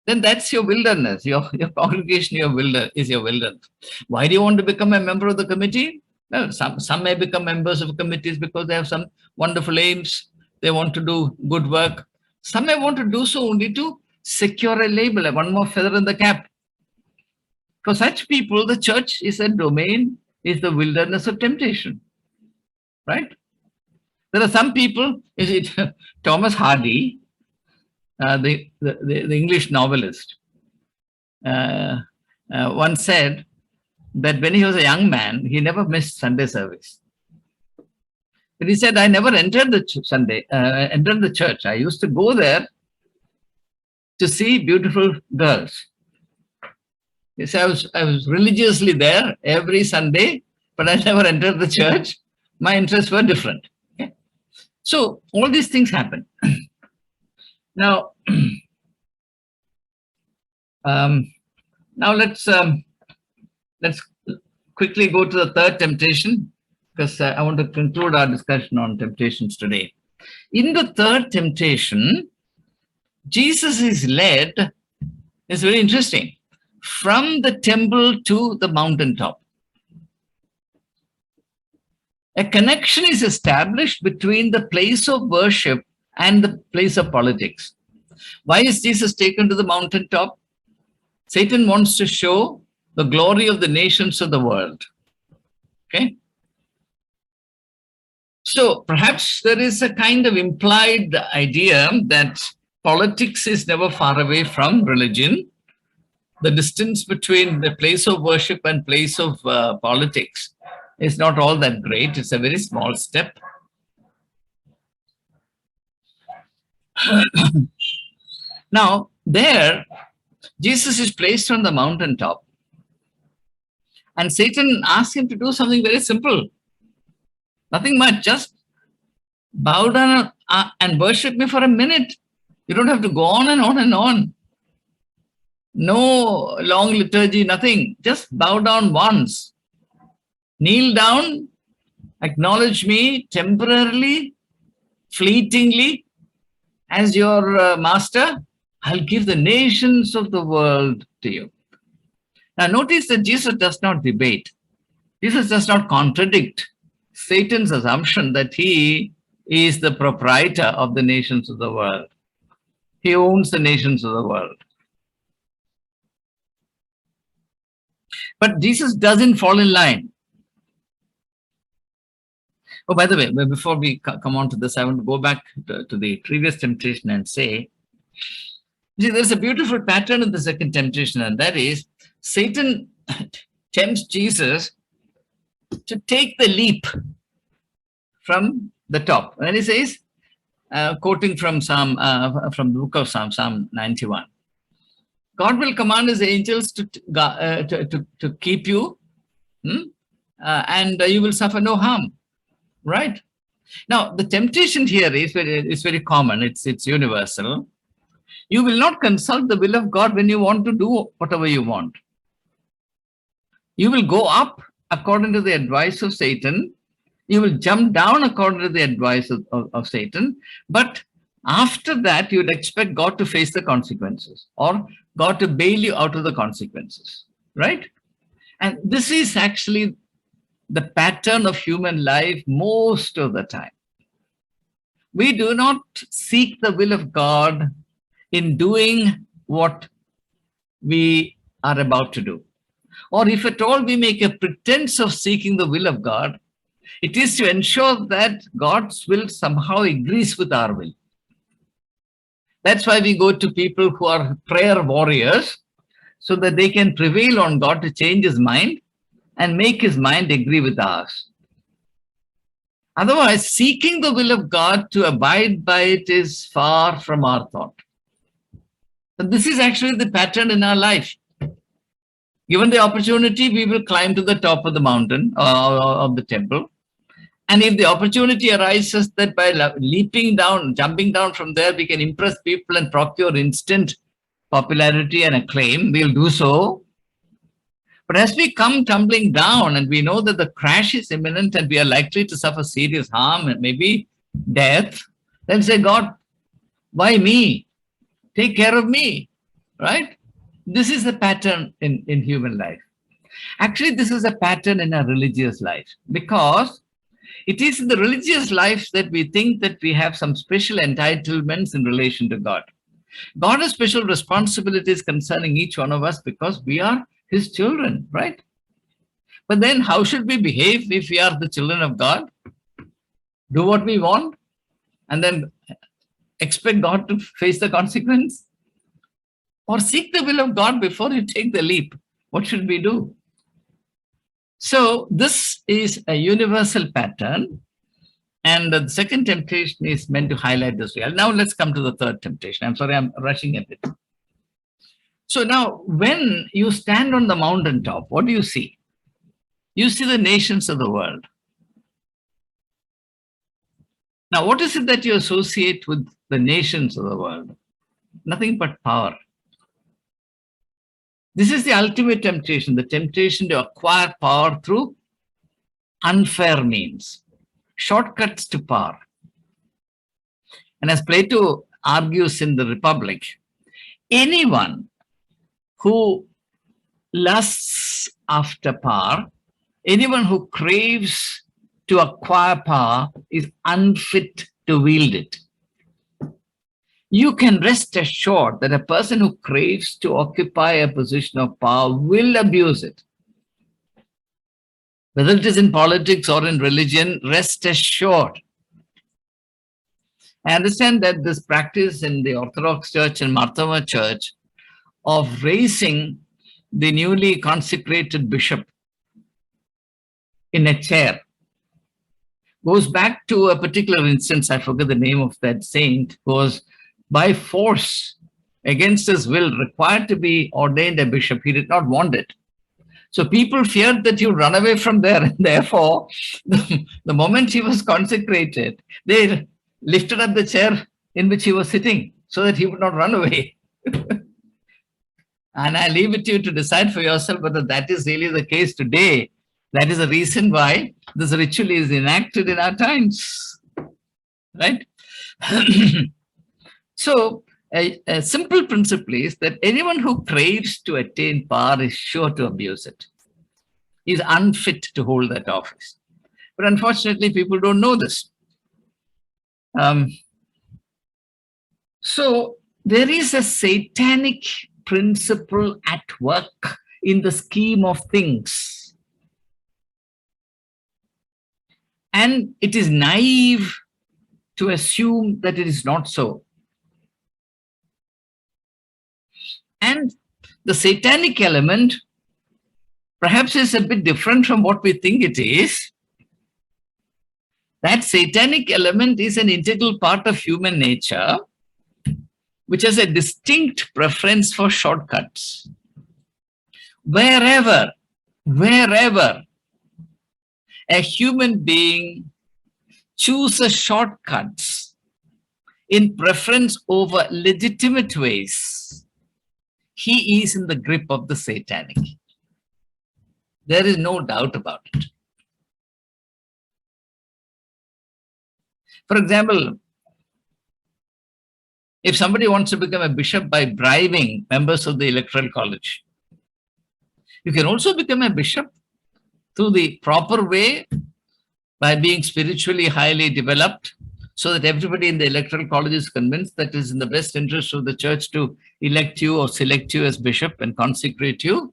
then that's your wilderness. Your congregation is your wilderness. Why do you want to become a member of the committee? Well, some may become members of committees because they have some wonderful aims. They want to do good work. Some may want to do so only to secure a label, one more feather in the cap. For such people, the church is a domain, is the wilderness of temptation, right? There are some people, is it Thomas Hardy, the English novelist, once said that when he was a young man, he never missed Sunday service. But he said, I never entered the church. I used to go there to see beautiful girls. He said, I was religiously there every Sunday, but I never entered the church. My interests were different. Okay? So all these things happen. Now, now let's quickly go to the third temptation, because I want to conclude our discussion on temptations today. In the third temptation, Jesus is led, it's very interesting, from the temple to the mountaintop. A connection is established between the place of worship and the place of politics. Why is Jesus taken to the mountaintop? Satan wants to show the glory of the nations of the world. Okay? So perhaps there is a kind of implied idea that politics is never far away from religion. The distance between the place of worship and place of politics is not all that great. It's a very small step. Now, there, Jesus is placed on the mountaintop, and Satan asks him to do something very simple. Nothing much, just bow down and worship me for a minute. You don't have to go on and on and on. No long liturgy, nothing. Just bow down once. Kneel down, acknowledge me temporarily, fleetingly as your master. I'll give the nations of the world to you. Now notice that Jesus does not debate. Jesus does not contradict Satan's assumption that he is the proprietor of the nations of the world. He owns the nations of the world. But Jesus doesn't fall in line. Oh, by the way, before we come on to this, I want to go back to the previous temptation and say, see, there's a beautiful pattern in the second temptation, and that is Satan tempts Jesus to take the leap from the top. And he says, quoting from the book of Psalm 91, God will command his angels to keep you, and you will suffer no harm. Right? Now, the temptation here is very common. It's universal. You will not consult the will of God when you want to do whatever you want. You will go up according to the advice of Satan. You will jump down according to the advice of Satan. But after that, you would expect God to face the consequences or God to bail you out of the consequences. Right? And this is actually the pattern of human life most of the time. We do not seek the will of God in doing what we are about to do. or if at all we make a pretense of seeking the will of God, it is to ensure that God's will somehow agrees with our will. That's why we go to people who are prayer warriors, so that they can prevail on God to change his mind and make his mind agree with ours. Otherwise, seeking the will of God to abide by it is far from our thought. But this is actually the pattern in our life. Given the opportunity, we will climb to the top of the mountain of the temple. And if the opportunity arises that by leaping down, jumping down from there, we can impress people and procure instant popularity and acclaim, we'll do so. But as we come tumbling down and we know that the crash is imminent and we are likely to suffer serious harm and maybe death, then say, God, why me? Take care of me, right? This is the pattern in human life. Actually, this is a pattern in our religious life, because it is in the religious life that we think that we have some special entitlements in relation to God. God has special responsibilities concerning each one of us because we are his children, right? But then how should we behave if we are the children of God? Do what we want and then expect God to face the consequence? Or seek the will of God before you take the leap? What should we do? So this is a universal pattern. And the second temptation is meant to highlight this reality. Now let's come to the third temptation. I'm sorry, I'm rushing a bit. So now when you stand on the mountaintop, what do you see? You see the nations of the world. Now, what is it that you associate with the nations of the world? Nothing but power. This is the ultimate temptation, the temptation to acquire power through unfair means, shortcuts to power. And as Plato argues in the Republic, anyone who lusts after power, anyone who craves to acquire power is unfit to wield it. You can rest assured that a person who craves to occupy a position of power will abuse it. Whether it is in politics or in religion, rest assured. I understand that this practice in the Orthodox Church and Marthoma Church of raising the newly consecrated bishop in a chair goes back to a particular instance. I forget the name of that saint, who was by force, against his will, required to be ordained a bishop. He did not want it. So people feared that he would run away from there. And therefore, the moment he was consecrated, they lifted up the chair in which he was sitting so that he would not run away. And I leave it to you to decide for yourself whether that is really the case today. That is the reason why this ritual is enacted in our times, right? So a simple principle is that anyone who craves to attain power is sure to abuse it. He is unfit to hold that office. But unfortunately, people don't know this. So there is a satanic principle at work in the scheme of things. And it is naive to assume that it is not so. And the satanic element perhaps is a bit different from what we think it is. That satanic element is an integral part of human nature, which has a distinct preference for shortcuts. Wherever a human being chooses shortcuts in preference over legitimate ways, he is in the grip of the satanic. There is no doubt about it. For example, if somebody wants to become a bishop by bribing members of the electoral college, you can also become a bishop through the proper way by being spiritually highly developed, so that everybody in the electoral college is convinced that it is in the best interest of the church to elect you or select you as bishop and consecrate you.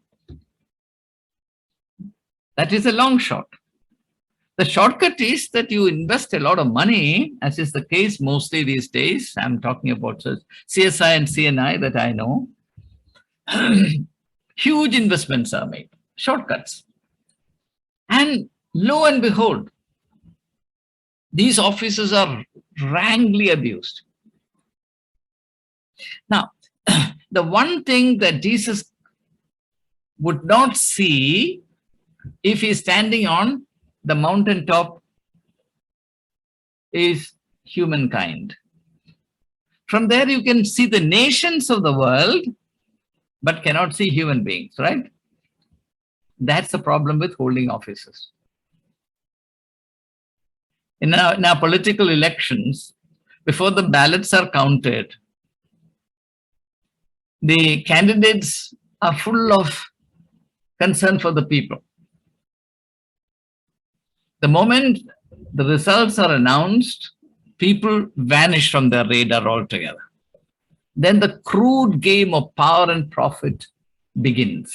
That is a long shot. The shortcut is that you invest a lot of money, as is the case mostly these days. I'm talking about CSI and CNI that I know. Huge investments are made, shortcuts. And lo and behold, these officers are wrongly abused. Now, the one thing that Jesus would not see if he's standing on the mountaintop is humankind. From there, you can see the nations of the world, but cannot see human beings, right? That's the problem with holding offices. In our political elections, before the ballots are counted, the candidates are full of concern for the people. The moment the results are announced, people vanish from their radar altogether. Then the crude game of power and profit begins.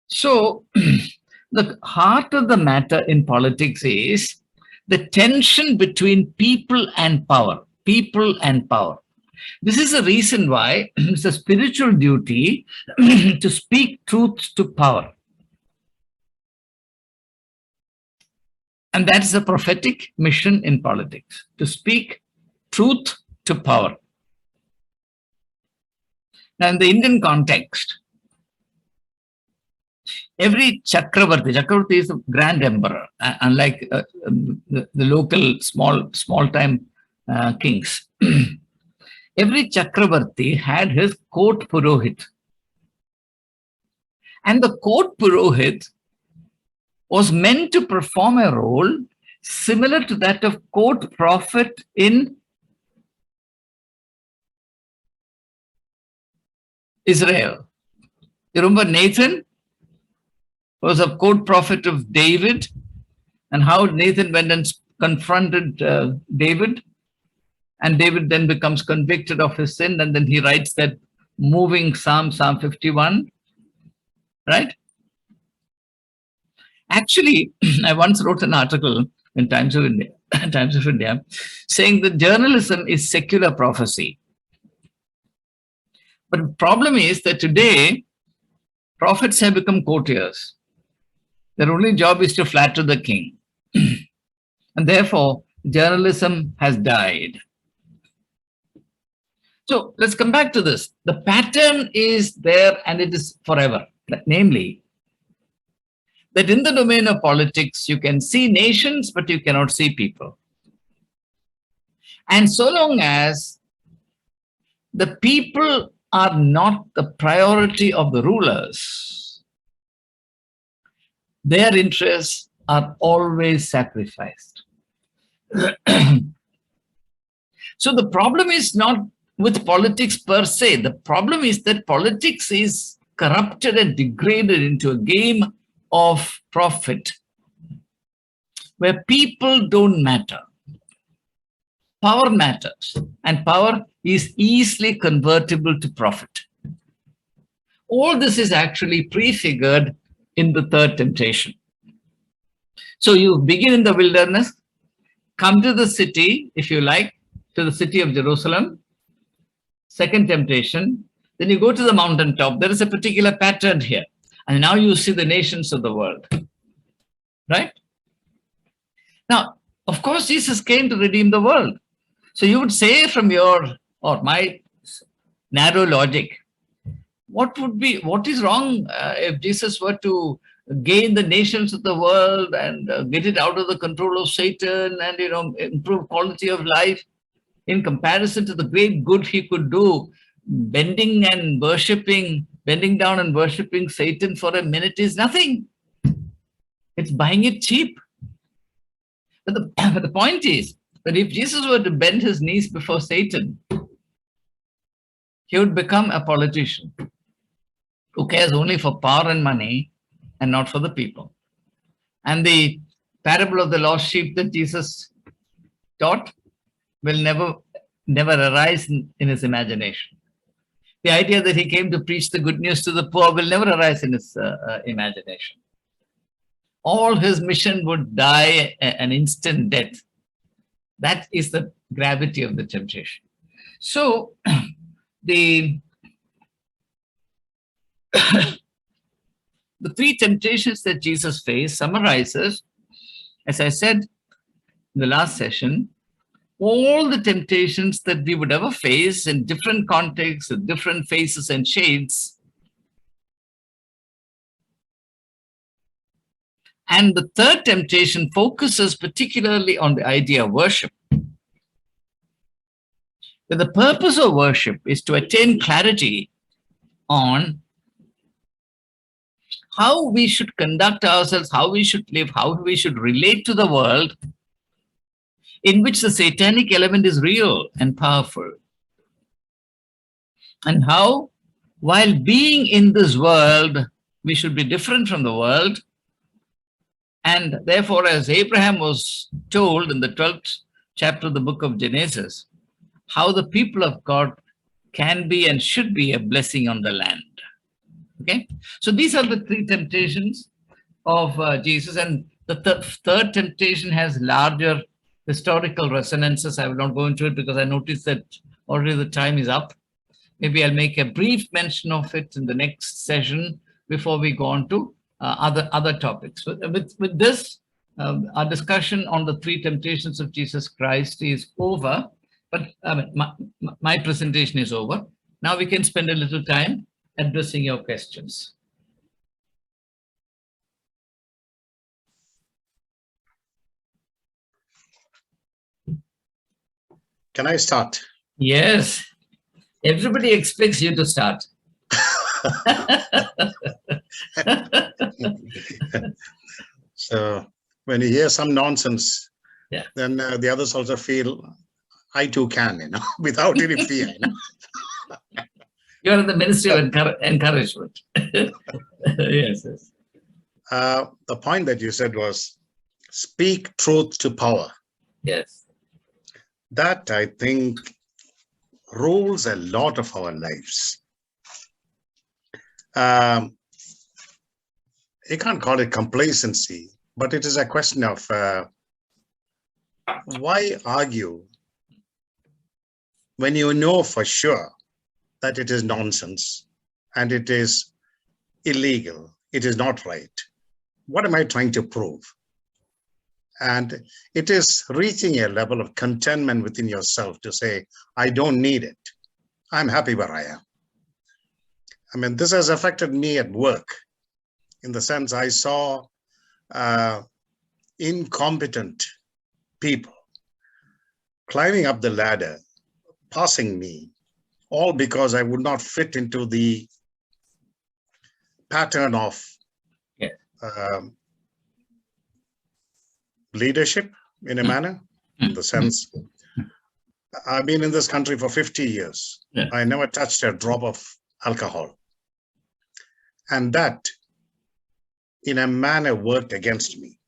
So, the heart of the matter in politics is the tension between people and power. People and power. This is the reason why it's a spiritual duty to speak truth to power. And that is a prophetic mission in politics, to speak truth to power. Now, in the Indian context, every Chakravarti is a grand emperor, unlike the local small-time kings. Every Chakravarti had his court Purohit. And the court Purohit was meant to perform a role similar to that of court prophet in Israel. You remember Nathan was a court prophet of David, and how Nathan went and confronted David, and David then becomes convicted of his sin, and then he writes that moving Psalm 51, right? Actually, I once wrote an article in Times of India, saying that journalism is secular prophecy. But the problem is that today, prophets have become courtiers. Their only job is to flatter the king. And therefore, journalism has died. So let's come back to this. The pattern is there and it is forever. Namely, that in the domain of politics, you can see nations, but you cannot see people. And so long as the people are not the priority of the rulers, their interests are always sacrificed. So the problem is not with politics per se. The problem is that politics is corrupted and degraded into a game of profit, where people don't matter. Power matters, and power is easily convertible to profit. All this is actually prefigured in the third temptation. So you begin in the wilderness, come to the city, if you like, to the city of Jerusalem, second temptation, then you go to the mountaintop. There is a particular pattern here. And now you see the nations of the world, right? Now, of course, Jesus came to redeem the world. So you would say from your or my narrow logic, what is wrong if Jesus were to gain the nations of the world and get it out of the control of Satan and, improve quality of life in comparison to the great good he could do, bending down and worshipping Satan for a minute is nothing. It's buying it cheap. But the point is that if Jesus were to bend his knees before Satan, he would become a politician who cares only for power and money and not for the people. And the parable of the lost sheep that Jesus taught will never arise in his imagination. The idea that he came to preach the good news to the poor will never arise in his imagination. All his mission would die an instant death. That is the gravity of the temptation. So the the three temptations that Jesus faced summarizes, as I said in the last session, all the temptations that we would ever face in different contexts, with different faces and shades. And the third temptation focuses particularly on the idea of worship. That the purpose of worship is to attain clarity on how we should conduct ourselves, how we should live, how we should relate to the world, in which the satanic element is real and powerful. And how, while being in this world, we should be different from the world. And therefore, as Abraham was told in the 12th chapter of the book of Genesis, how the people of God can be and should be a blessing on the land. Okay, so these are the three temptations of Jesus, and the third temptation has larger historical resonances. I will not go into it because I noticed that already the time is up. Maybe I'll make a brief mention of it in the next session before we go on to other topics. With this, our discussion on the three temptations of Jesus Christ is over, but my presentation is over. Now we can spend a little time addressing your questions. Can I start? Yes, everybody expects you to start. So when you hear some nonsense, yeah, then the others also feel, I too can, without any fear. You're in the ministry of encouragement. Yes, yes. The point that you said was, speak truth to power. Yes. That, I think, rules a lot of our lives. You can't call it complacency, but it is a question of why argue when you know for sure that it is nonsense and it is illegal, it is not right. What am I trying to prove? And it is reaching a level of contentment within yourself to say, I don't need it. I'm happy where I am. I mean, this has affected me at work in the sense I saw incompetent people climbing up the ladder, passing me, all because I would not fit into the pattern of leadership in a manner, in the sense, I've been in this country for 50 years. Yeah. I never touched a drop of alcohol. And that, in a manner, worked against me.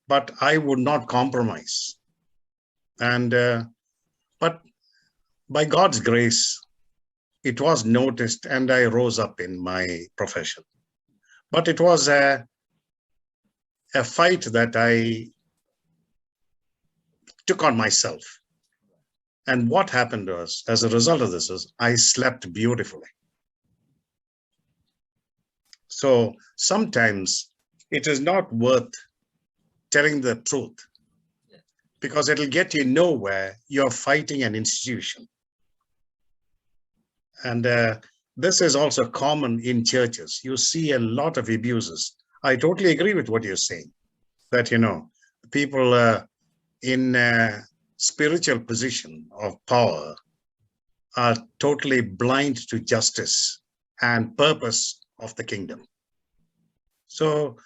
But I would not compromise. And but by God's grace, it was noticed and I rose up in my profession. But it was a fight that I took on myself. And what happened was, as a result of this, is I slept beautifully. So sometimes it is not worth telling the truth because it'll get you nowhere. You're fighting an institution. And this is also common in churches. You see a lot of abuses. I totally agree with what you're saying, that, people in a spiritual position of power are totally blind to justice and purpose of the kingdom. So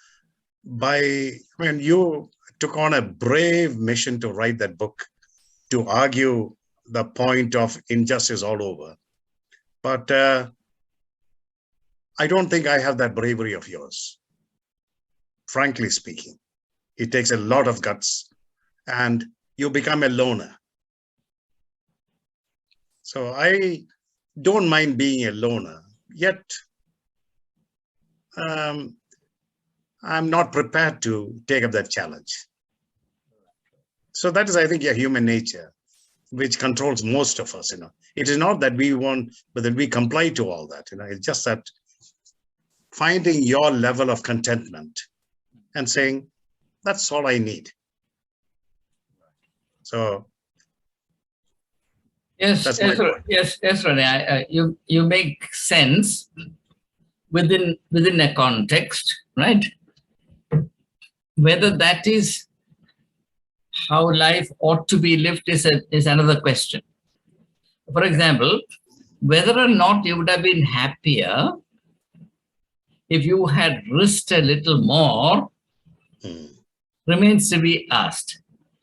you took on a brave mission to write that book, to argue the point of injustice all over. But I don't think I have that bravery of yours. Frankly speaking, it takes a lot of guts and you become a loner. So I don't mind being a loner, yet I'm not prepared to take up that challenge. So that is, I think, a human nature which controls most of us. It is not that we want, but that we comply to all that. It's just that finding your level of contentment and saying, that's all I need. So Yes, that's my point. yes, Rene. You make sense within a context, right? Whether that is how life ought to be lived is another question. For example, whether or not you would have been happier if you had risked a little more remains to be asked.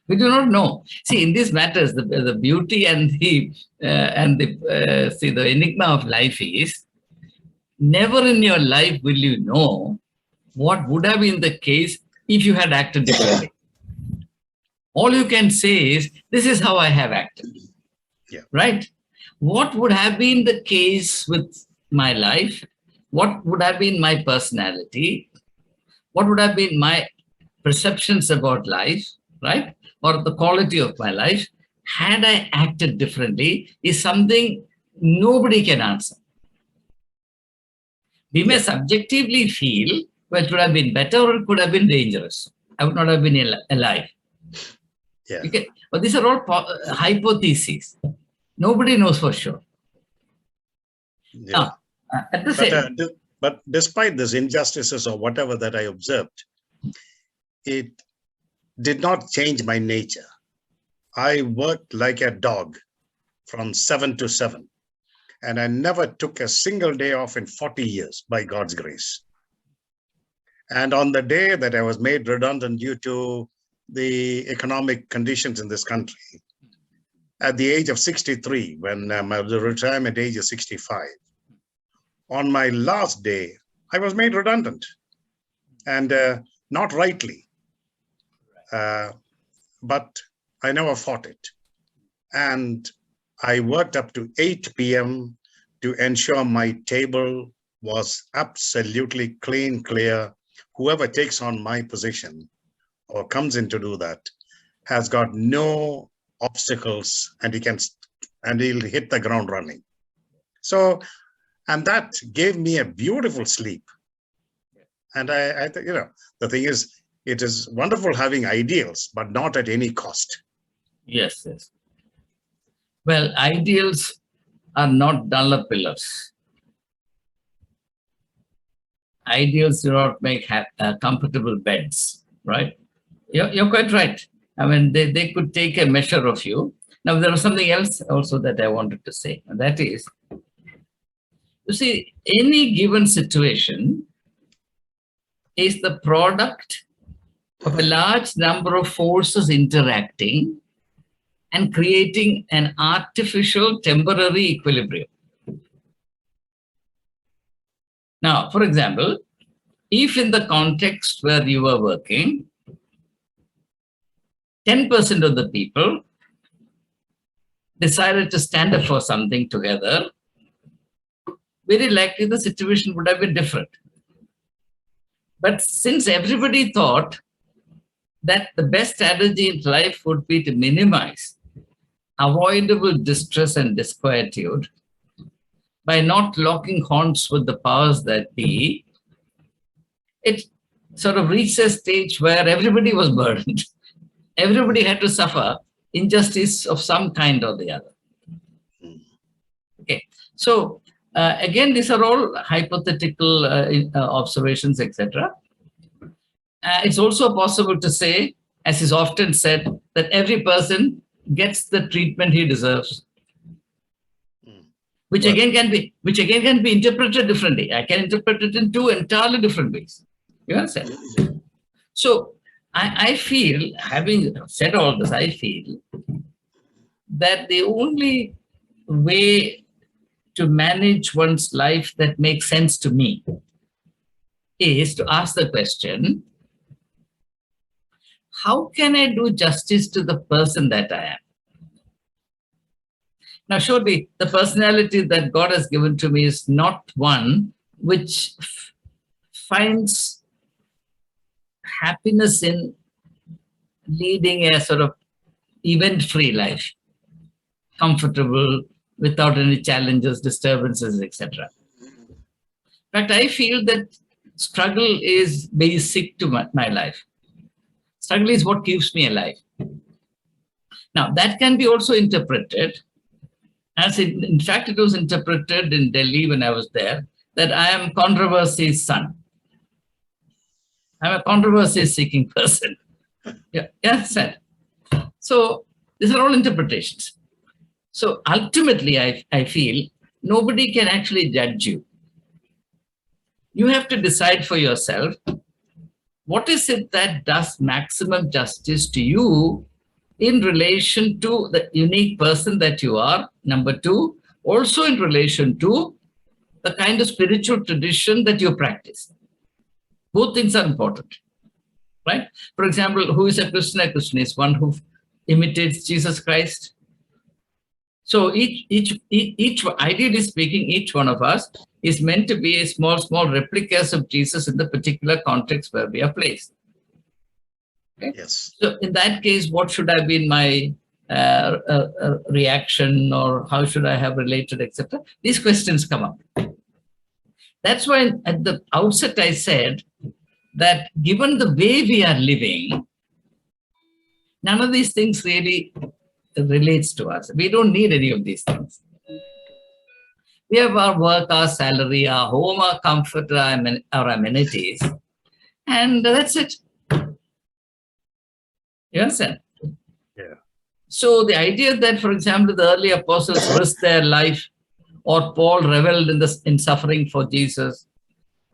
We do not know. See, in these matters, the beauty and the enigma of life is never in your life will you know what would have been the case if you had acted differently. All you can say is, this is how I have acted. Yeah. Right? What would have been the case with my life? What would have been my personality? What would have been my perceptions about life, right? Or the quality of my life, had I acted differently, is something nobody can answer. We may subjectively feel, well, it would have been better or it could have been dangerous. I would not have been alive. Yeah. But these are all hypotheses. Nobody knows for sure. Yeah. At the same. But despite these injustices or whatever that I observed, it did not change my nature. I worked like a dog from 7 to 7, and I never took a single day off in 40 years by God's grace. And on the day that I was made redundant due to the economic conditions in this country, at the age of 63, when my retirement age is 65, on my last day, I was made redundant, and not rightly, but I never fought it. And I worked up to 8 p.m. to ensure my table was absolutely clean, clear. Whoever takes on my position or comes in to do that has got no obstacles, and he'll hit the ground running. So, and that gave me a beautiful sleep. And I think, the thing is, it is wonderful having ideals, but not at any cost. Yes, yes. Well, ideals are not Dunlop pillars. Ideals do not make comfortable beds, right? You're quite right. I mean, they could take a measure of you. Now, there was something else also that I wanted to say, and that is, you see, any given situation is the product of a large number of forces interacting and creating an artificial temporary equilibrium. Now, for example, if in the context where you were working, 10% of the people decided to stand up for something together, very likely the situation would have been different. But since everybody thought that the best strategy in life would be to minimize avoidable distress and disquietude by not locking horns with the powers that be, it sort of reached a stage where everybody was burdened. Everybody had to suffer injustice of some kind or the other. Okay, so again, these are all hypothetical observations, etc. It's also possible to say, as is often said, that every person gets the treatment he deserves, which again can be interpreted differently. I can interpret it in two entirely different ways. You understand? So I feel, having said all this, I feel that the only way to manage one's life that makes sense to me is to ask the question, how can I do justice to the person that I am? Now, surely the personality that God has given to me is not one which finds happiness in leading a sort of event-free life, comfortable, without any challenges, disturbances, etc. In fact, I feel that struggle is basic to my life. Struggle is what keeps me alive. Now, that can be also interpreted as in fact, it was interpreted in Delhi when I was there, that I am controversy's son. I'm a controversy-seeking person. Yeah, said. So these are all interpretations. So ultimately, I feel nobody can actually judge you. You have to decide for yourself, what is it that does maximum justice to you in relation to the unique person that you are, number two, also in relation to the kind of spiritual tradition that you practice. Both things are important, right? For example, who is a Christian? A Christian is one who imitates Jesus Christ. So ideally speaking, each one of us is meant to be a small replicas of Jesus in the particular context where we are placed. Okay? Yes. So in that case, what should have been my reaction, or how should I have related, etc.? These questions come up. That's why at the outset I said that given the way we are living, none of these things really relates to us. We don't need any of these things. We have our work, our salary, our home, our comfort, our amenities, and that's it. You understand? Yeah. So the idea that, for example, the early apostles risked their life, or Paul reveled in suffering for Jesus,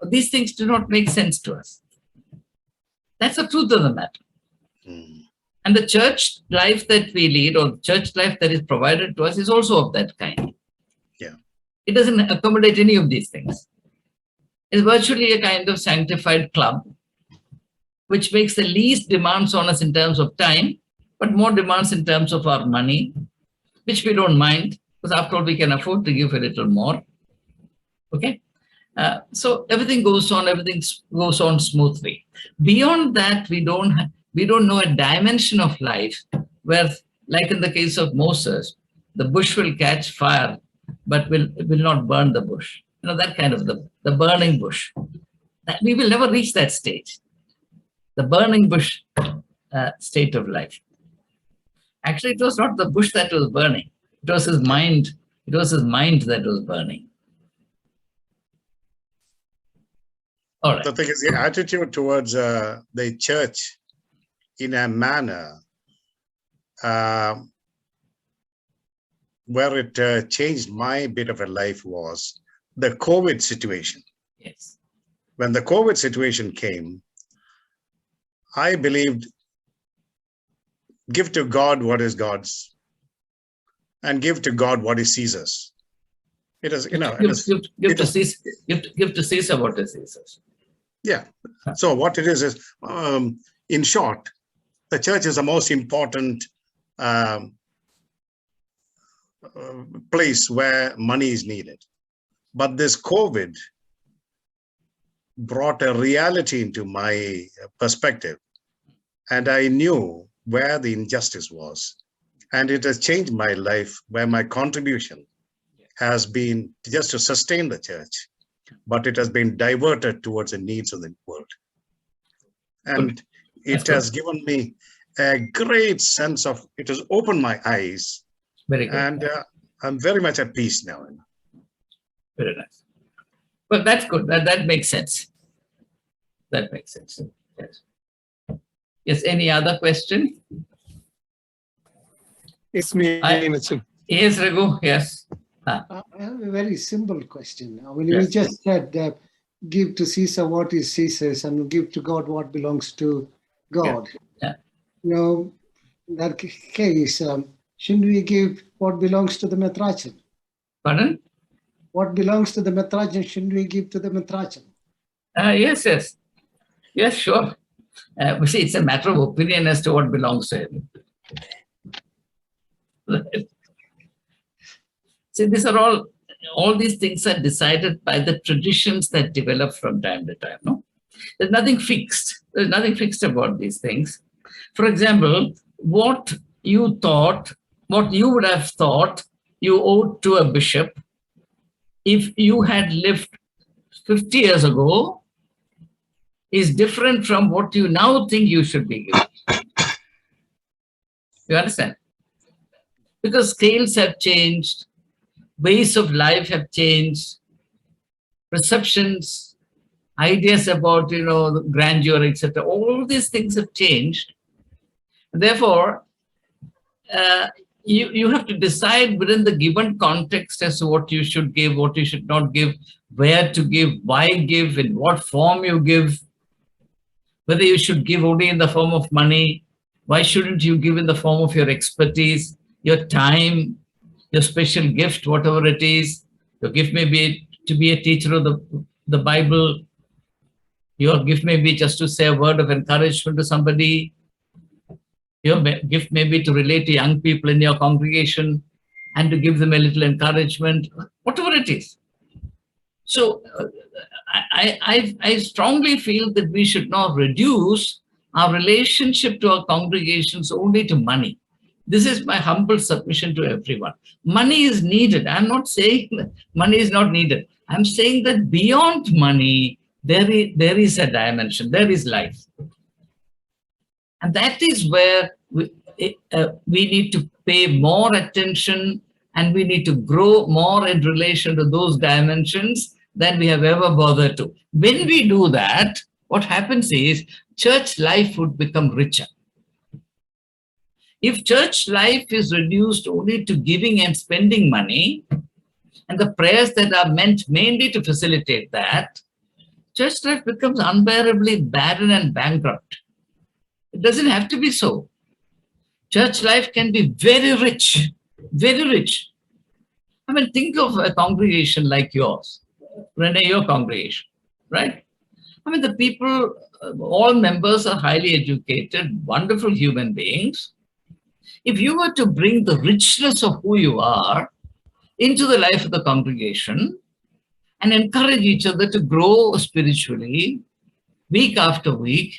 these things do not make sense to us. That's the truth of the matter. And the church life that we lead, or church life that is provided to us, is also of that kind. Yeah. It doesn't accommodate any of these things. It's virtually a kind of sanctified club, which makes the least demands on us in terms of time, but more demands in terms of our money, which we don't mind, because after all, we can afford to give a little more. Okay? So everything goes on smoothly. Beyond that, we don't know a dimension of life where, like in the case of Moses, the bush will catch fire, but it will not burn the bush. You know, that kind of the burning bush. That we will never reach that stage, the burning bush state of life. Actually, it was not the bush that was burning. It was his mind. It was his mind that was burning. All right. The thing is, the attitude towards the church in a manner where it changed my bit of a life was the COVID situation. Yes. When the COVID situation came, I believed, give to God what is God's, and give to God what is Caesar's. It is, you know, give to Caesar what is Caesar's. Yeah. So what it is in short, the church is the most important place where money is needed. But this COVID brought a reality into my perspective, and I knew where the injustice was. And it has changed my life, where my contribution has been just to sustain the church, but it has been diverted towards the needs of the world. And it has given me a great sense of, it has opened my eyes. Very good. And I'm very much at peace now. Very nice. Well, that's good. That makes sense. That makes sense. Yes. Yes, any other question? It's me. Yes, Raghu, yes. I have a very simple question. When Yes. you just said, give to Caesar what is Caesar's and give to God what belongs to God. Yeah. Now, in that case, shouldn't we give what belongs to the Metrarchan? Pardon? What belongs to the Metrarchan, shouldn't we give to the Metrarchan? Yes. Yes, sure. We see, it's a matter of opinion as to what belongs to him. See, these are all these things are decided by the traditions that develop from time to time. No, there's nothing fixed. There's nothing fixed about these things. For example, what you would have thought you owed to a bishop if you had lived 50 years ago is different from what you now think you should be given. You understand? Because scales have changed, ways of life have changed, perceptions, ideas about, grandeur, etc. All these things have changed. Therefore, you have to decide within the given context as to what you should give, what you should not give, where to give, why give, in what form you give, whether you should give only in the form of money, why shouldn't you give in the form of your expertise, your time, your special gift, whatever it is. Your gift may be to be a teacher of the Bible. Your gift may be just to say a word of encouragement to somebody. Your gift may be to relate to young people in your congregation and to give them a little encouragement, whatever it is. So I strongly feel that we should not reduce our relationship to our congregations only to money. This is my humble submission to everyone. Money is needed. I'm not saying that money is not needed. I'm saying that beyond money, there is a dimension, there is life. And that is where we need to pay more attention, and we need to grow more in relation to those dimensions than we have ever bothered to. When we do that, what happens is church life would become richer. If church life is reduced only to giving and spending money, and the prayers that are meant mainly to facilitate that, church life becomes unbearably barren and bankrupt. It doesn't have to be so. Church life can be very rich, very rich. I mean, think of a congregation like yours, Renee, your congregation, right? I mean, the people, all members are highly educated, wonderful human beings. If you were to bring the richness of who you are into the life of the congregation and encourage each other to grow spiritually week after week,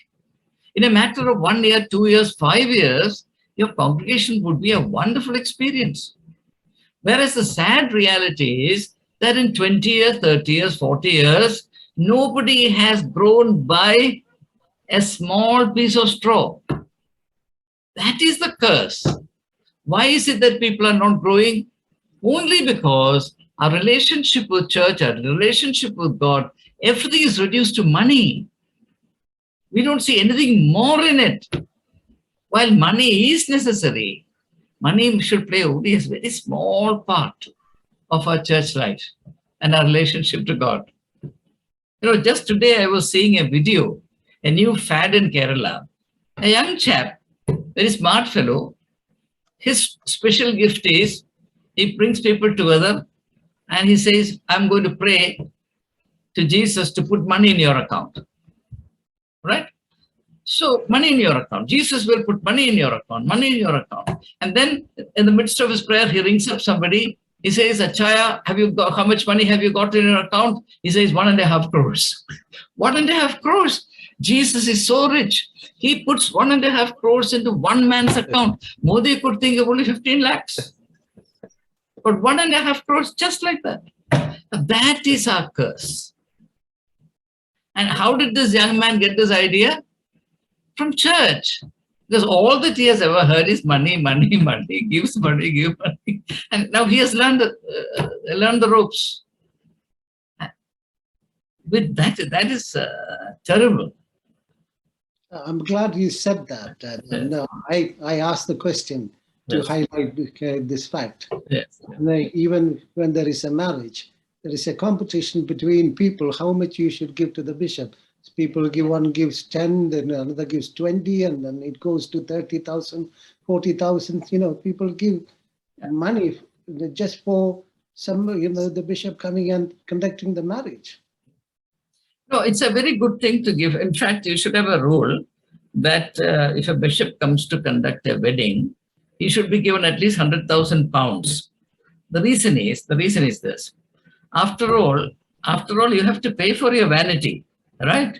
in a matter of 1 year, 2 years, 5 years, your congregation would be a wonderful experience. Whereas the sad reality is that in 20 years, 30 years, 40 years, nobody has grown by a small piece of straw. That is the curse. Why is it that people are not growing? Only because our relationship with church, our relationship with God, everything is reduced to money. We don't see anything more in it. While money is necessary, money should play only a very small part of our church life and our relationship to God. Just today I was seeing a video, a new fad in Kerala. A young chap, very smart fellow, his special gift is he brings people together and he says, I'm going to pray to Jesus to put money in your account. Right? So money in your account. Jesus will put money in your account, money in your account. And then in the midst of his prayer, he rings up somebody. He says, Achaya, how much money have you got in your account? He says, 1.5 crores. 1.5 crores. Jesus is so rich. He puts 1.5 crores into one man's account. Modi could think of only 15 lakhs. But 1.5 crores just like that. That is our curse. And how did this young man get this idea? From church. Because all that he has ever heard is money, money, money, gives money, give money. And now he has learned the ropes. With that is terrible. I'm glad you said that. No, I asked the question to highlight this fact. Yes. Even when there is a marriage, there is a competition between people how much you should give to the bishop. People give, one gives 10, then another gives 20, and then it goes to 30,000, 40,000. People give money just for some, the bishop coming and conducting the marriage. No, it's a very good thing to give. In fact, you should have a rule that if a bishop comes to conduct a wedding, he should be given at least 100,000 pounds. The reason is this. After all, you have to pay for your vanity, right?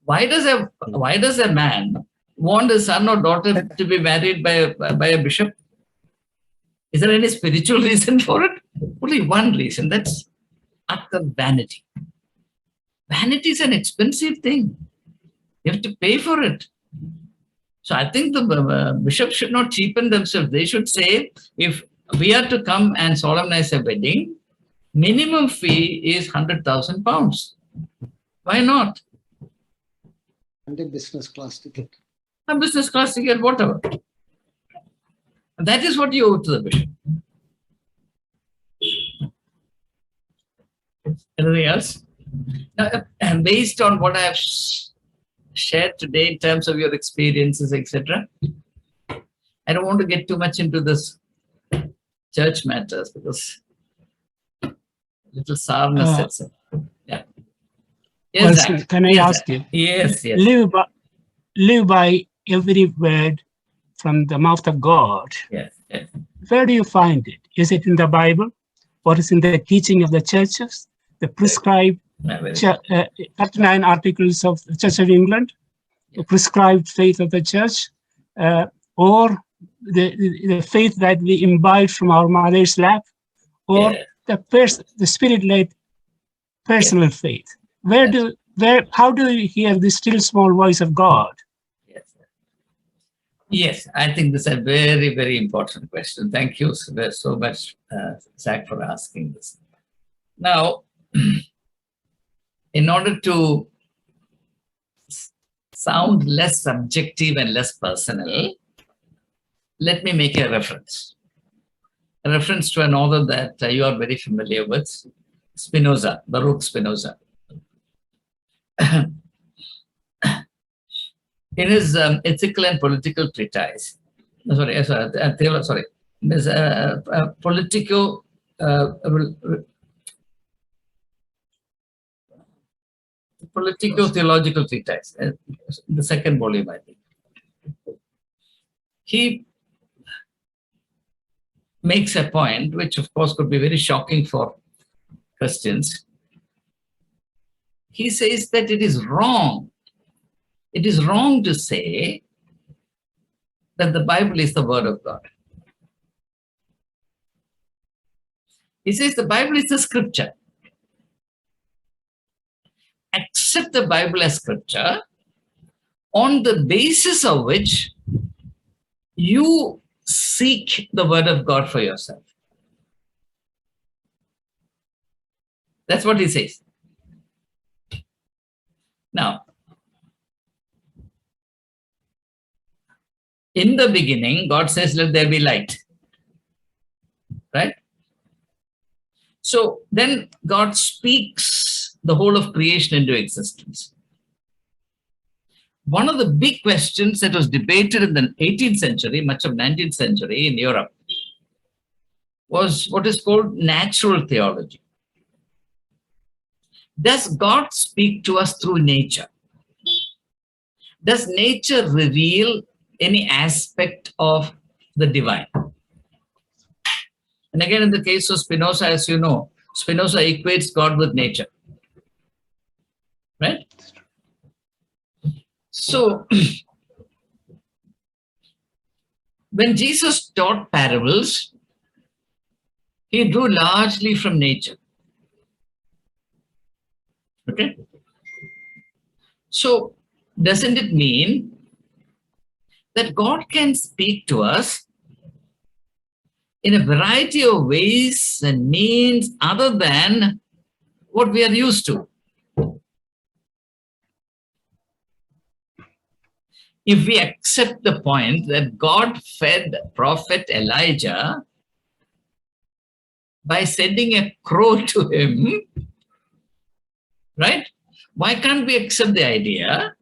Why does a man want his son or daughter to be married by a bishop? Is there any spiritual reason for it? Only one reason. That's utter vanity. Vanity is an expensive thing. You have to pay for it. So I think the bishops should not cheapen themselves. They should say, if we are to come and solemnize a wedding, minimum fee is £100,000. Why not? And a business class ticket. A business class ticket, whatever. That is what you owe to the bishop. Anything else? Now, based on what I have shared today in terms of your experiences, etc., I don't want to get too much into this church matters because little sourness sets in. Yeah. Yes, Well, Zach. can I Yes, ask Zach. you? Yes, yes. Live by every word from the mouth of God. Yes, yes. Where do you find it? Is it in the Bible, or is it in the teaching of the churches, the prescribed 39 articles of the Church of England, the prescribed faith of the church, or the faith that we imbibe from our mother's lap, or the spirit-led personal faith? How do you hear the still small voice of God? Yes, I think this is a very, very important question. Thank you so much, Zach, for asking this. Now, in order to sound less subjective and less personal, let me make a reference. A reference to an author that you are very familiar with, Spinoza, Baruch Spinoza. In his ethical and political treatise, politico-theological treatise, the second volume, I think, he makes a point, which of course could be very shocking for Christians. He says that it is wrong. It is wrong to say that the Bible is the Word of God. He says the Bible is the Scripture. Accept the Bible as Scripture, on the basis of which you seek the Word of God for yourself. That's what he says. Now, in the beginning, God says, let there be light. Right? So then God speaks the whole of creation into existence. One of the big questions that was debated in the 18th century, much of 19th century in Europe, was what is called natural theology. Does God speak to us through nature? Does nature reveal any aspect of the divine? And again, in the case of Spinoza, as you know, Spinoza equates God with nature. Right? So, when Jesus taught parables, he drew largely from nature. Okay? So, doesn't it mean that God can speak to us in a variety of ways and means other than what we are used to? If we accept the point that God fed prophet Elijah by sending a crow to him, right? Why can't we accept the idea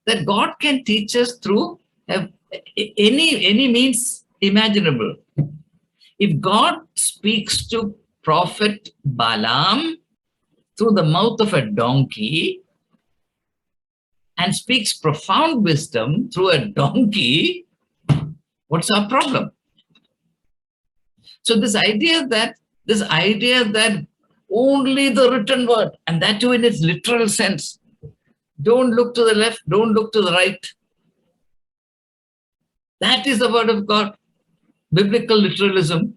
that God can teach us through any means imaginable? If God speaks to prophet Balaam through the mouth of a donkey and speaks profound wisdom through a donkey, what's our problem? So this idea that only the written word, and that too in its literal sense, don't look to the left, don't look to the right. That is the word of God. Biblical literalism.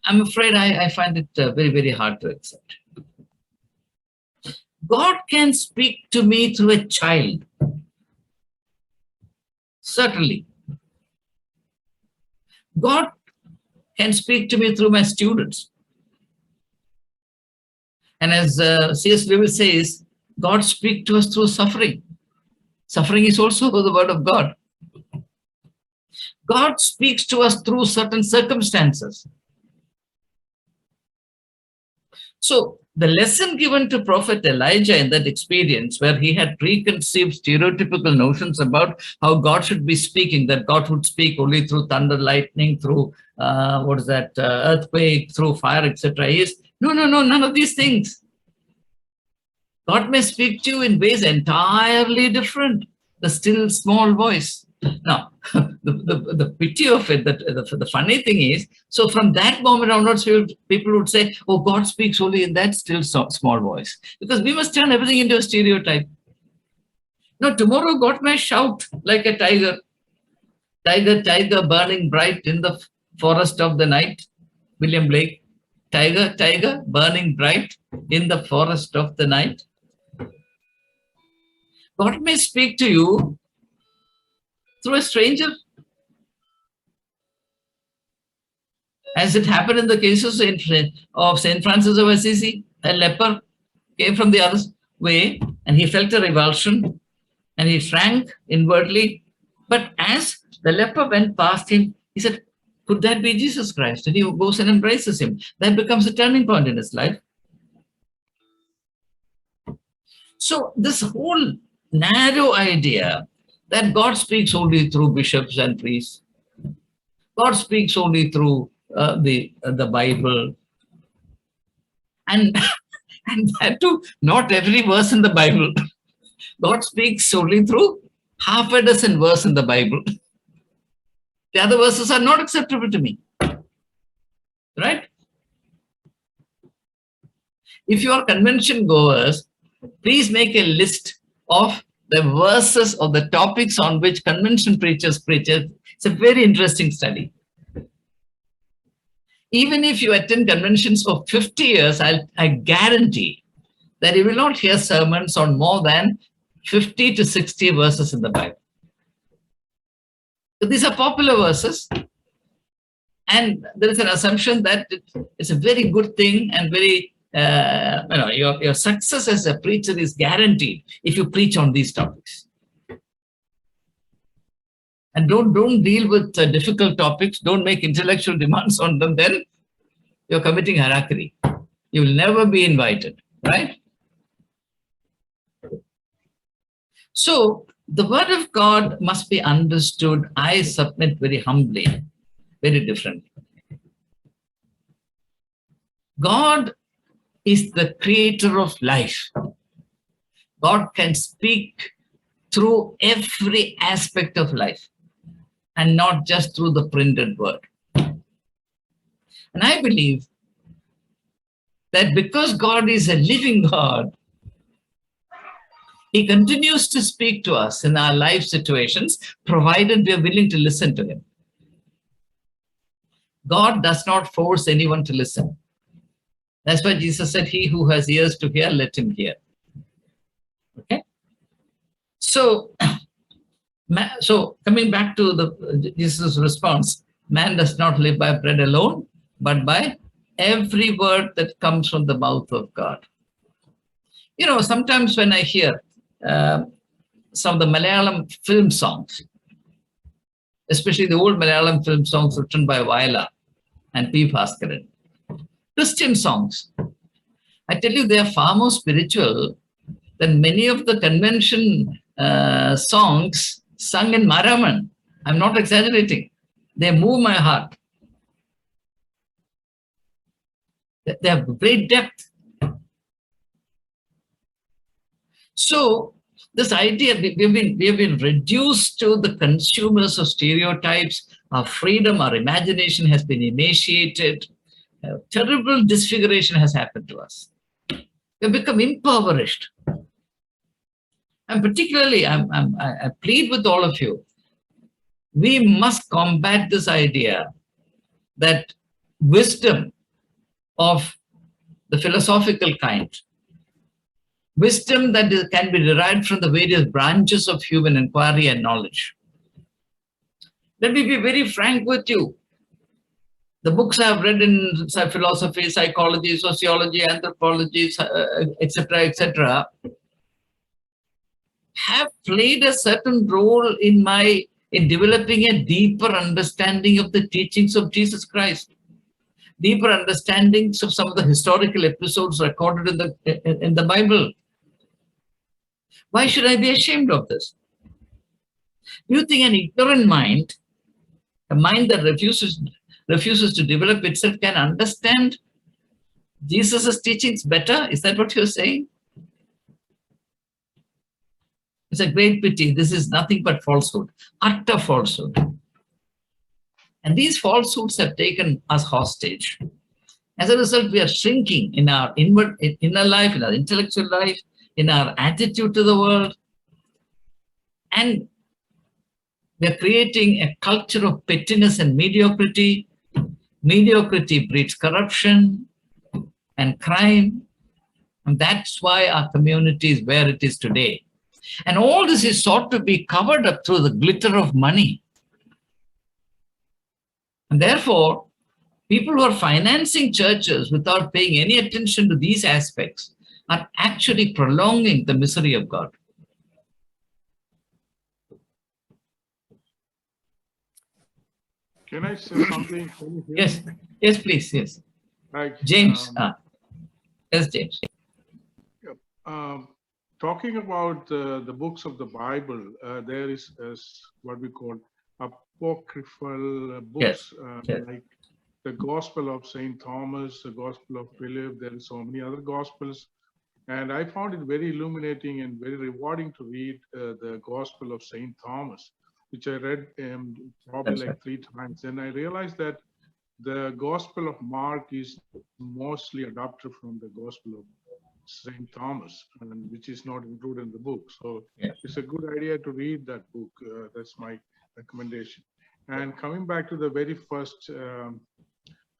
I'm afraid I find it very, very hard to accept. God can speak to me through a child. Certainly. God can speak to me through my students. And as C.S. Lewis says, God speaks to us through suffering. Suffering is also the word of God. God speaks to us through certain circumstances. So the lesson given to Prophet Elijah in that experience, where he had preconceived stereotypical notions about how God should be speaking, that God would speak only through thunder, lightning, through earthquake, through fire, etc., is no, none of these things. God may speak to you in ways entirely different. The still small voice. Now, the pity of it, the funny thing is, so from that moment onwards, people would say, oh, God speaks only in that still small voice. Because we must turn everything into a stereotype. No, tomorrow God may shout like a tiger. Tiger, tiger, burning bright in the forest of the night. William Blake. Tiger, tiger, burning bright in the forest of the night. God may speak to you through a stranger. As it happened in the cases of St. Francis of Assisi, a leper came from the other way and he felt a revulsion and he shrank inwardly. But as the leper went past him, he said, could that be Jesus Christ? And he goes and embraces him. That becomes a turning point in his life. So this whole narrow idea that God speaks only through bishops and priests, God speaks only through the Bible, and that too, not every verse in the Bible. God speaks only through half a dozen verses in the Bible. The other verses are not acceptable to me, right? If you are convention goers, please make a list of the verses or the topics on which convention preachers preach. It's a very interesting study. Even if you attend conventions for 50 years, I guarantee that you will not hear sermons on more than 50 to 60 verses in the Bible. So these are popular verses, and there is an assumption that it's a very good thing and very, your success as a preacher is guaranteed if you preach on these topics. And don't deal with difficult topics. Don't make intellectual demands on them. Then you're committing harakiri. You will never be invited, right? So the word of God must be understood, I submit very humbly, very differently. God is the creator of life. God can speak through every aspect of life, and not just through the printed word. And I believe that because God is a living God, He continues to speak to us in our life situations, provided we are willing to listen to Him. God does not force anyone to listen. That's why Jesus said, he who has ears to hear, let him hear. Okay? So coming back to Jesus' response, man does not live by bread alone, but by every word that comes from the mouth of God. You know, sometimes when I hear some of the Malayalam film songs, especially the old Malayalam film songs written by Vayla and P. Bhaskaran, Christian songs, I tell you, they are far more spiritual than many of the convention songs sung in Maraman. I'm not exaggerating. They move my heart. They have great depth. So this idea, we have been reduced to the consumers of stereotypes, our freedom, our imagination has been emaciated. A terrible disfiguration has happened to us. We've become impoverished. And particularly, I plead with all of you, we must combat this idea that wisdom of the philosophical kind, wisdom that can be derived from the various branches of human inquiry and knowledge. Let me be very frank with you. The books I have read in philosophy, psychology, sociology, anthropology, etc., have played a certain role in developing a deeper understanding of the teachings of Jesus Christ, deeper understandings of some of the historical episodes recorded in the Bible. Why should I be ashamed of this? You think an ignorant mind, a mind that refuses to develop itself, can understand Jesus' teachings better? Is that what you're saying? It's a great pity. This is nothing but falsehood, utter falsehood. And these falsehoods have taken us hostage. As a result, we are shrinking in our inner life, in our intellectual life, in our attitude to the world. And we're creating a culture of pettiness and mediocrity. Mediocrity breeds corruption and crime. And that's why our community is where it is today. And all this is sought to be covered up through the glitter of money. And therefore, people who are financing churches without paying any attention to these aspects are actually prolonging the misery of God. Can I say something? Yes, yes, please, yes. Like, James, yes, James. Talking about the books of the Bible, there is what we call apocryphal books, yes. like the Gospel of St. Thomas, the Gospel of Philip. There are so many other Gospels. And I found it very illuminating and very rewarding to read the Gospel of St. Thomas, which I read probably like 3 times. And I realized that the Gospel of Mark is mostly adapted from the Gospel of St. Thomas, which is not included in the book. So it's a good idea to read that book. That's my recommendation. And coming back to the very first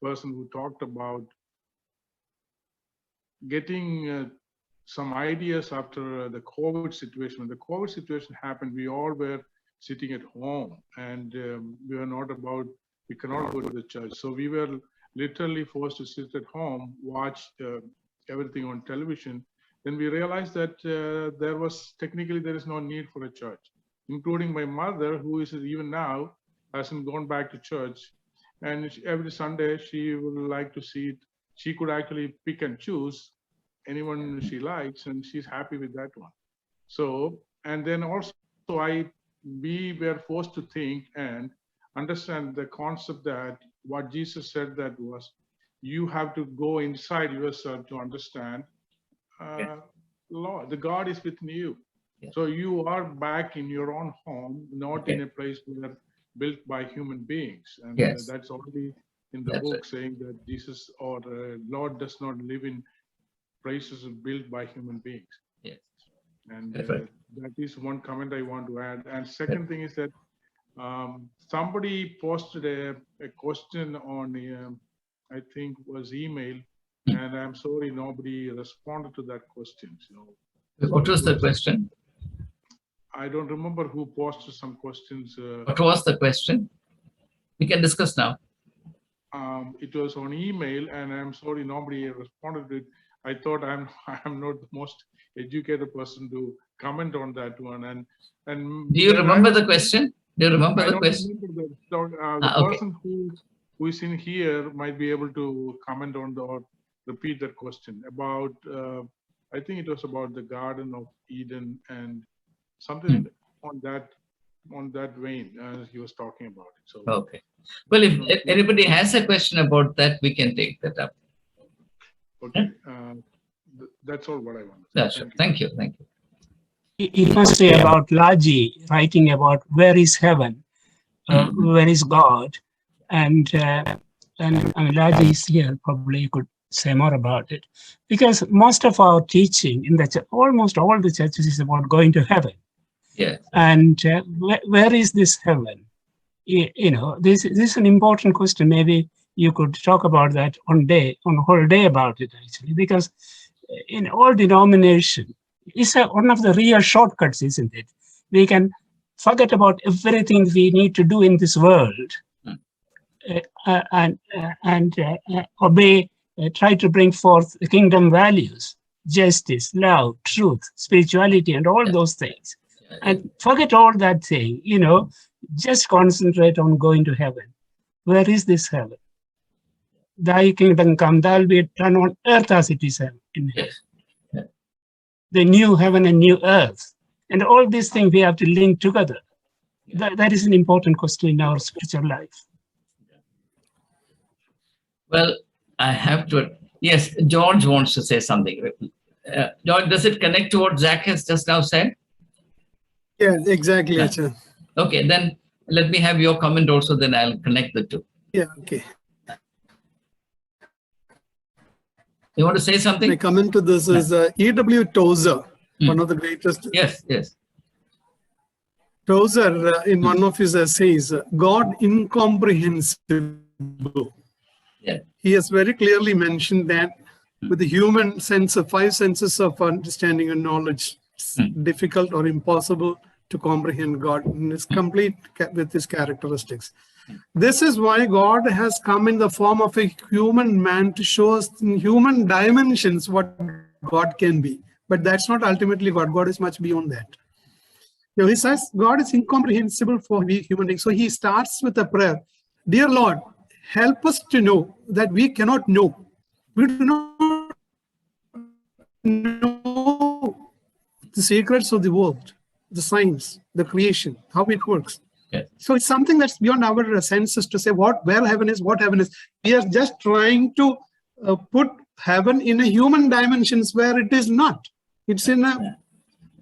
person who talked about getting some ideas after the COVID situation. When the COVID situation happened, we all were sitting at home, and we cannot go to the church. So we were literally forced to sit at home, watch everything on television. Then we realized that there is no need for a church, including my mother, who is even now hasn't gone back to church. And every Sunday she would like to see it. She could actually pick and choose anyone she likes, and she's happy with that one. So, and then also we were forced to think and understand the concept that what Jesus said, that was, you have to go inside yourself to understand Lord, the God is within you. So you are back in your own home, not in a place where built by human beings. And that's already in the book saying that Jesus or Lord does not live in places built by human beings. Yes. And that is one comment I want to add. And second thing is that somebody posted a question on, I think was email, and I'm sorry nobody responded to that question. So, what was the question? I don't remember who posted some questions. What was the question? We can discuss now. It was on email, and I'm sorry nobody responded to it. I thought I'm not the most educated person to comment on that one. And do you remember the question? Do you remember the question? The person who is in here might be able to comment on or repeat that question about. I think it was about the Garden of Eden and something on that vein as he was talking about it. So okay. Well, if anybody has a question about that, we can take that up. Okay. That's all what I want. Yeah, sure. Thank you. Thank you. It must say about Laji writing about where is heaven. when is God? And I mean, Raji is here, probably you could say more about it. Because most of our teaching in the church, almost all the churches is about going to heaven. Yes. And where is this heaven? You know, this is an important question. Maybe you could talk about that on a whole day about it, actually, because in all denomination, it's one of the real shortcuts, isn't it? We can forget about everything we need to do in this world and obey, try to bring forth the kingdom values, justice, love, truth, spirituality, and all those things. And forget all that thing, you know, just concentrate on going to heaven. Where is this heaven? Thy kingdom come, thy will be done on earth as it is in heaven. Yes. The new heaven and new earth. And all these things we have to link together. That is an important question in our spiritual life. Well, I have to, yes, George wants to say something. George, does it connect to what Zach has just now said? Yeah, exactly. Yeah. Acha. Okay, then let me have your comment also, then I'll connect the two. Yeah, okay. You want to say something? My comment to this is E.W. Tozer, one of the greatest. Yes, yes. Tozer, in one of his essays, God Incomprehensible. Yeah. He has very clearly mentioned that with the human sense of 5 senses of understanding and knowledge, it's difficult or impossible to comprehend God, and it's complete with his characteristics. This is why God has come in the form of a human man to show us in human dimensions what God can be. But that's not ultimately God. God is much beyond that. Now he says God is incomprehensible for we human beings. So he starts with a prayer. Dear Lord, help us to know that we cannot know. We do not know the secrets of the world, the science, the creation, how it works. Yes. So it's something that's beyond our senses to say where heaven is, what heaven is. We are just trying to put heaven in a human dimensions where it is not. It's in a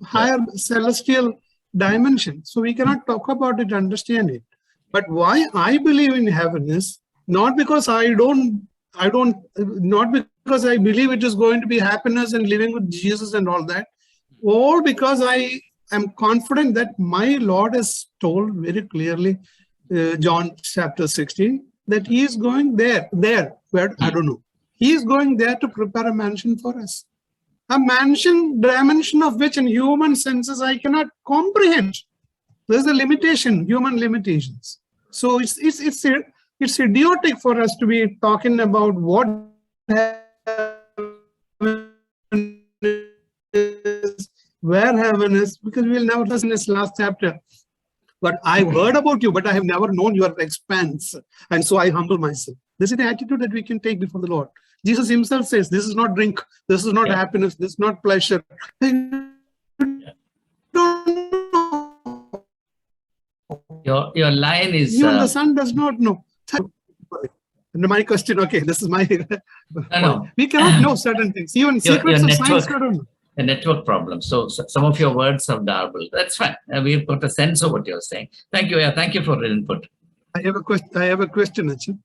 higher celestial dimension. So we cannot talk about it, understand it. But why I believe in heaven is not because not because I believe it is going to be happiness and living with Jesus and all that, or because I am confident that my Lord has told very clearly, John chapter 16, that he is going there, where I don't know. He is going there to prepare a mansion for us. A mansion, dimension of which in human senses I cannot comprehend. There's a limitation, human limitations. So it's idiotic for us to be talking about what heaven is, where heaven is, because we will never listen in this last chapter. But I've heard about you, but I have never known your expanse. And so I humble myself. This is the attitude that we can take before the Lord. Jesus himself says, this is not drink, this is not happiness, this is not pleasure. Your line is... Even the Son does not know. My question, okay, this is my... No. We cannot know certain things. Even secrets of science, I don't know. A network problem. So some of your words are garbled. That's fine. We've got a sense of what you're saying. Thank you. Yeah, thank you for the input. I have a question, actually.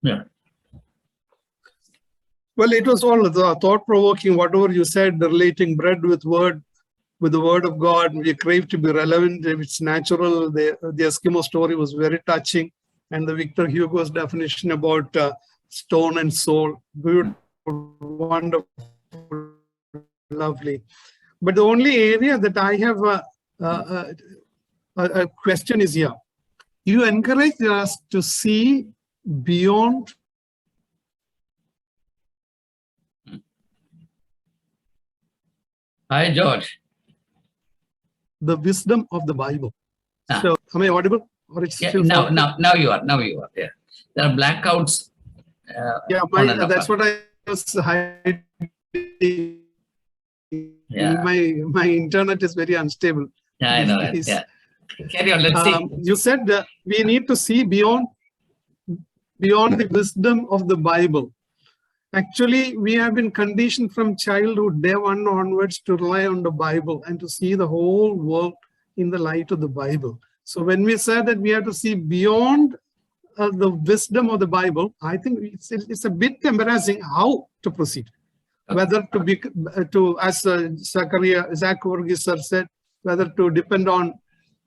Yeah. Well, it was all thought-provoking, whatever you said, relating bread with the word of God. We crave to be relevant. It's natural. The Eskimo story was very touching. And the Victor Hugo's definition about stone and soul. Beautiful, wonderful, lovely. But the only area that I have a question is here. You encourage us to see beyond Hi, George. the wisdom of the Bible. So, am I audible? Or it's still now you are. Now you are. Yeah. There are blackouts. That's what I was hiding. Yeah. My internet is very unstable. Yeah, I know. Yeah. Carry on. Let's see. You said that we need to see beyond the wisdom of the Bible. Actually, we have been conditioned from childhood, day one onwards, to rely on the Bible and to see the whole world in the light of the Bible. So when we say that we have to see beyond the wisdom of the Bible, I think it's a bit embarrassing how to proceed. Whether to be as Zach Varghese sir said, whether to depend on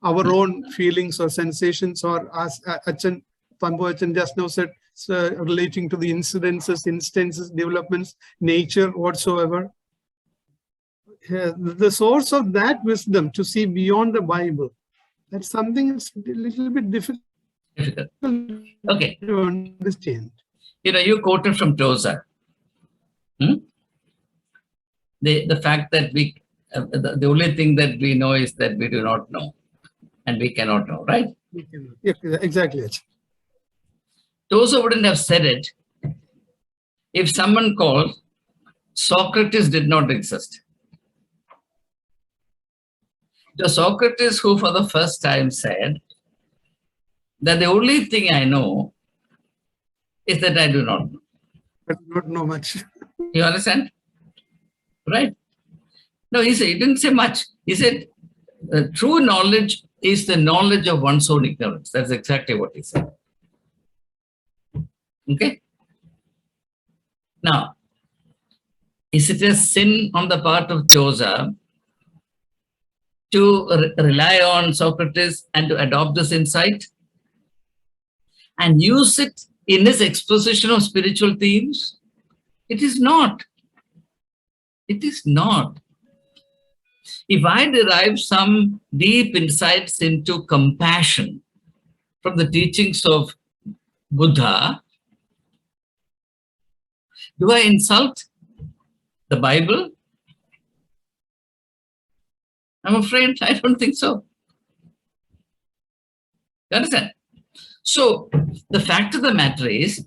our own feelings or sensations, or as Thampu Achan just now said, relating to the instances, developments, nature, whatsoever. The source of that wisdom to see beyond the Bible, that's something that's a little bit difficult Okay. to understand. You quoted from Tozer. The fact that we, the only thing that we know is that we do not know and we cannot know, right? Yeah, exactly. Tozer wouldn't have said it if someone called Socrates did not exist. The Socrates who for the first time said that the only thing I know is that I do not know. I do not know much. You understand? Right? No, he didn't say much. He said, true knowledge is the knowledge of one's own ignorance. That's exactly what he said. Okay? Now, is it a sin on the part of Tozer to rely on Socrates and to adopt this insight and use it in his exposition of spiritual themes? It is not. It is not. If I derive some deep insights into compassion from the teachings of Buddha, do I insult the Bible? I'm afraid I don't think so. You understand? So the fact of the matter is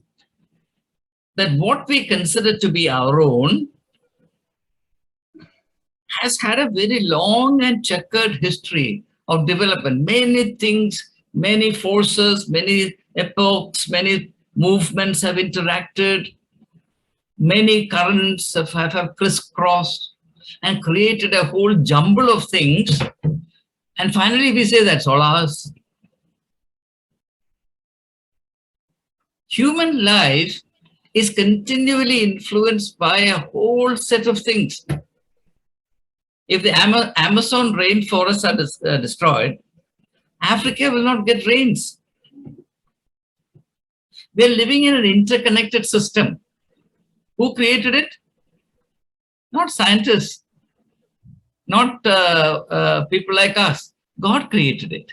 that what we consider to be our own has had a very long and checkered history of development. Many things, many forces, many epochs, many movements have interacted. Many currents have crisscrossed and created a whole jumble of things. And finally, we say that's all ours. Human life is continually influenced by a whole set of things. If the Amazon rainforests are destroyed, Africa will not get rains. We're living in an interconnected system. Who created it? Not scientists, not people like us. God created it.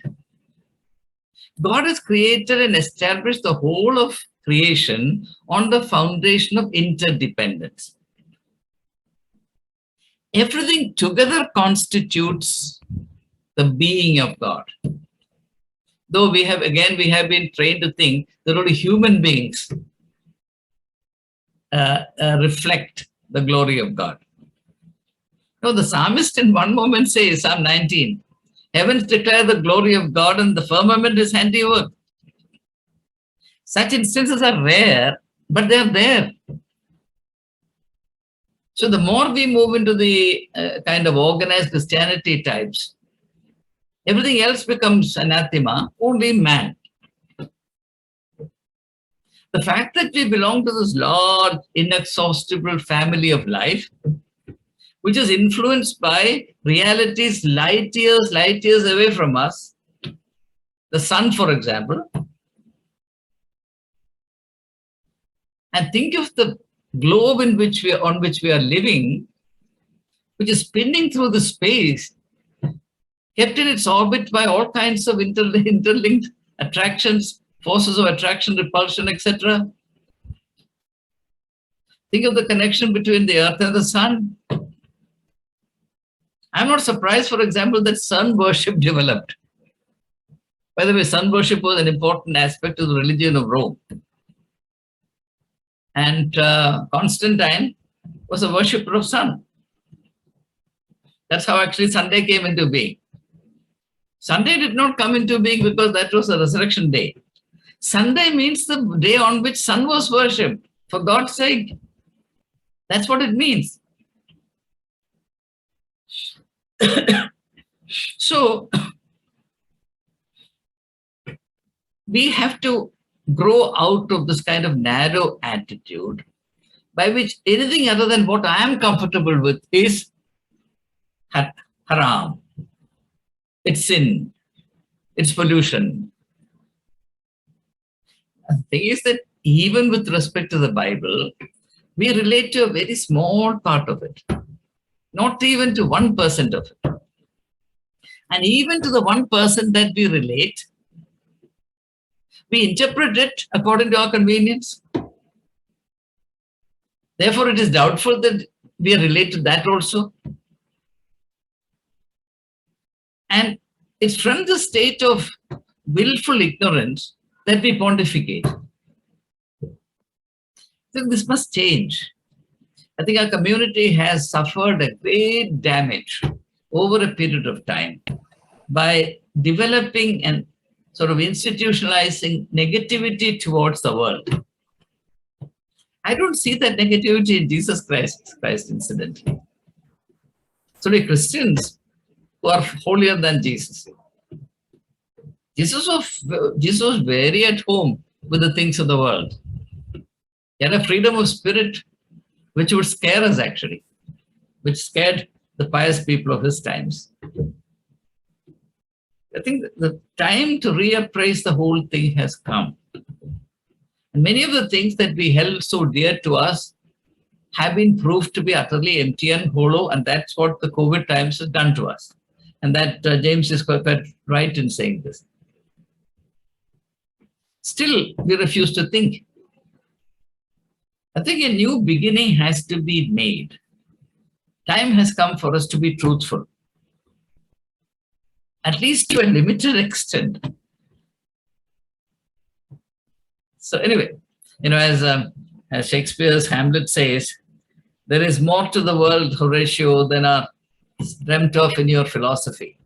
God has created and established the whole of creation on the foundation of interdependence. Everything together constitutes the being of God. Though we have been trained to think that only human beings reflect the glory of God. No, the psalmist in one moment says, Psalm 19, heavens declare the glory of God and the firmament is handiwork. Such instances are rare, but they are there. So the more we move into the kind of organized Christianity types, everything else becomes anathema, only man. The fact that we belong to this large, inexhaustible family of life, which is influenced by realities light years away from us, the sun, for example, and think of the globe on which we are living, which is spinning through the space, kept in its orbit by all kinds of interlinked attractions, forces of attraction, repulsion, etc. Think of the connection between the earth and the sun. I'm not surprised, for example, that sun worship developed. By the way, sun worship was an important aspect of the religion of Rome. And Constantine was a worshipper of sun. That's how actually Sunday came into being. Sunday did not come into being because that was a resurrection day. Sunday means the day on which sun was worshipped, for God's sake. That's what it means. So, we have to grow out of this kind of narrow attitude by which anything other than what I am comfortable with is haram. It's sin. It's pollution. The thing is that even with respect to the Bible, we relate to a very small part of it, not even to 1% of it. And even to the 1% that we relate, we interpret it according to our convenience. Therefore, it is doubtful that we relate to that also. And it's from the state of willful ignorance that we pontificate. So this must change. I think our community has suffered a great damage over a period of time by developing and sort of institutionalizing negativity towards the world. I don't see that negativity in Jesus Christ incidentally. So the Christians who are holier than Jesus. Jesus was very at home with the things of the world. He had a freedom of spirit which would scare us actually, which scared the pious people of his times. I think the time to reappraise the whole thing has come. And many of the things that we held so dear to us have been proved to be utterly empty and hollow, and that's what the COVID times has done to us. And that James is quite right in saying this. Still, we refuse to think. I think a new beginning has to be made. Time has come for us to be truthful, at least to a limited extent. So anyway, as Shakespeare's Hamlet says, there is more to the world, Horatio, than are dreamt of in your philosophy.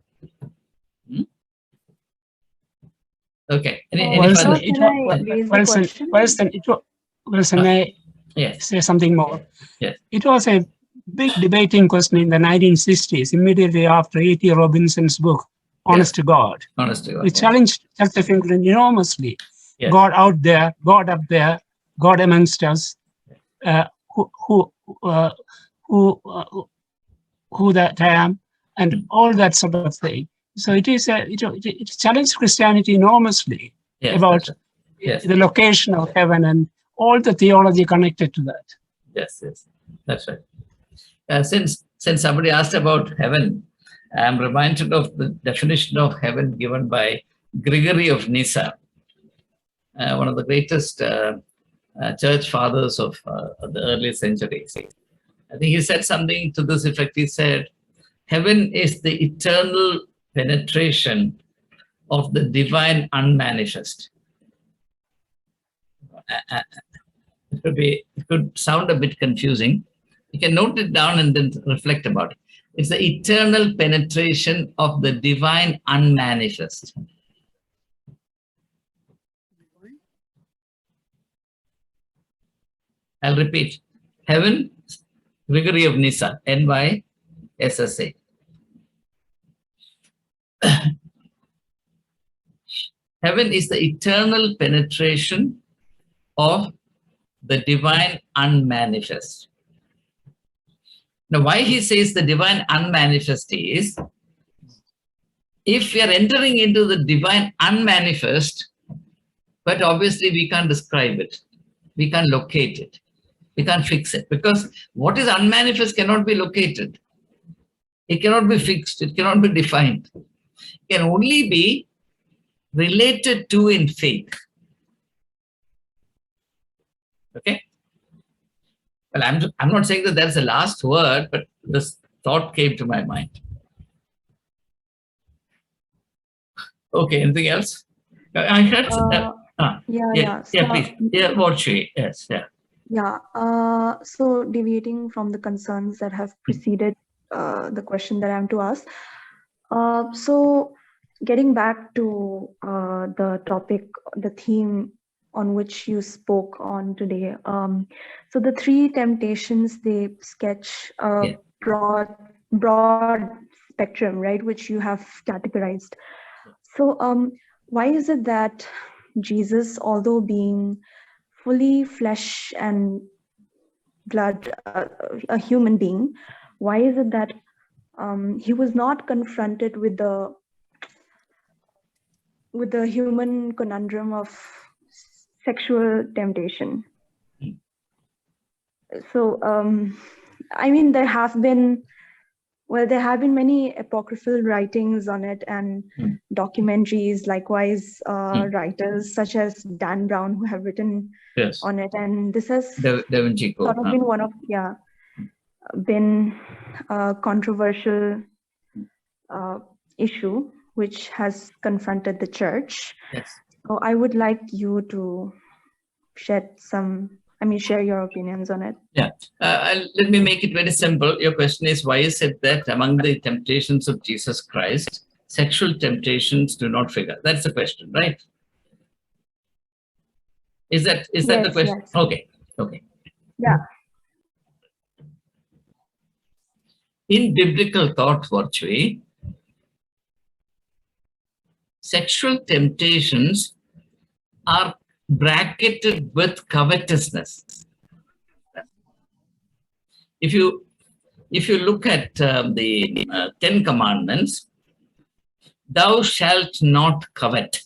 Okay. Wilson, may yes. say something more? Yes. It was a big debating question in the 1960s, immediately after E.T. Robinson's book, Honest to God. Honest to God. We challenged Church of England enormously. Yes. God out there, God up there, God amongst us, who that I am, and all that sort of thing. So it challenged Christianity enormously about the location of heaven and all the theology connected to that. Yes, that's right. Since somebody asked about heaven, I'm reminded of the definition of heaven given by Gregory of Nyssa, one of the greatest church fathers of the early centuries. I think he said something to this effect. He said, heaven is the eternal penetration of the divine unmanifest. It could sound a bit confusing. You can note it down and then reflect about it. It's the eternal penetration of the divine unmanifest. I'll repeat. Heaven, Gregory of Nyssa, Nyssa. Heaven is the eternal penetration of the divine unmanifest. Now, why he says the divine unmanifest is, if we are entering into the divine unmanifest, but obviously we can't describe it, we can't locate it, we can't fix it, because what is unmanifest cannot be located. It cannot be fixed, it cannot be defined. It can only be related to in faith. Okay? Well, I'm not saying that that's the last word, but this thought came to my mind. Okay, anything else? I heard. Please. Yeah, Vorchi. Yes, yeah. Yeah. So deviating from the concerns that have preceded the question that I'm to ask. So getting back to the topic, the theme on which you spoke on today. So the three temptations, they sketch a broad spectrum, right, which you have categorized. So why is it that Jesus, although being fully flesh and blood, a human being, why is it that he was not confronted with the human conundrum of sexual temptation? So, I mean, there have been many apocryphal writings on it and documentaries, likewise, writers such as Dan Brown who have written on it. And this has Da Vinci Code, sort of been one of, been a controversial issue which has confronted the church. Yes. So I would like you to share your opinions on it. Yeah. Let me make it very simple. Your question is, why is it that among the temptations of Jesus Christ, sexual temptations do not figure? That's the question, right? Is that the question? Yes. Okay. Yeah. In biblical thought, virtually, sexual temptations are bracketed with covetousness. If you look at the 10 Commandments, thou shalt not covet.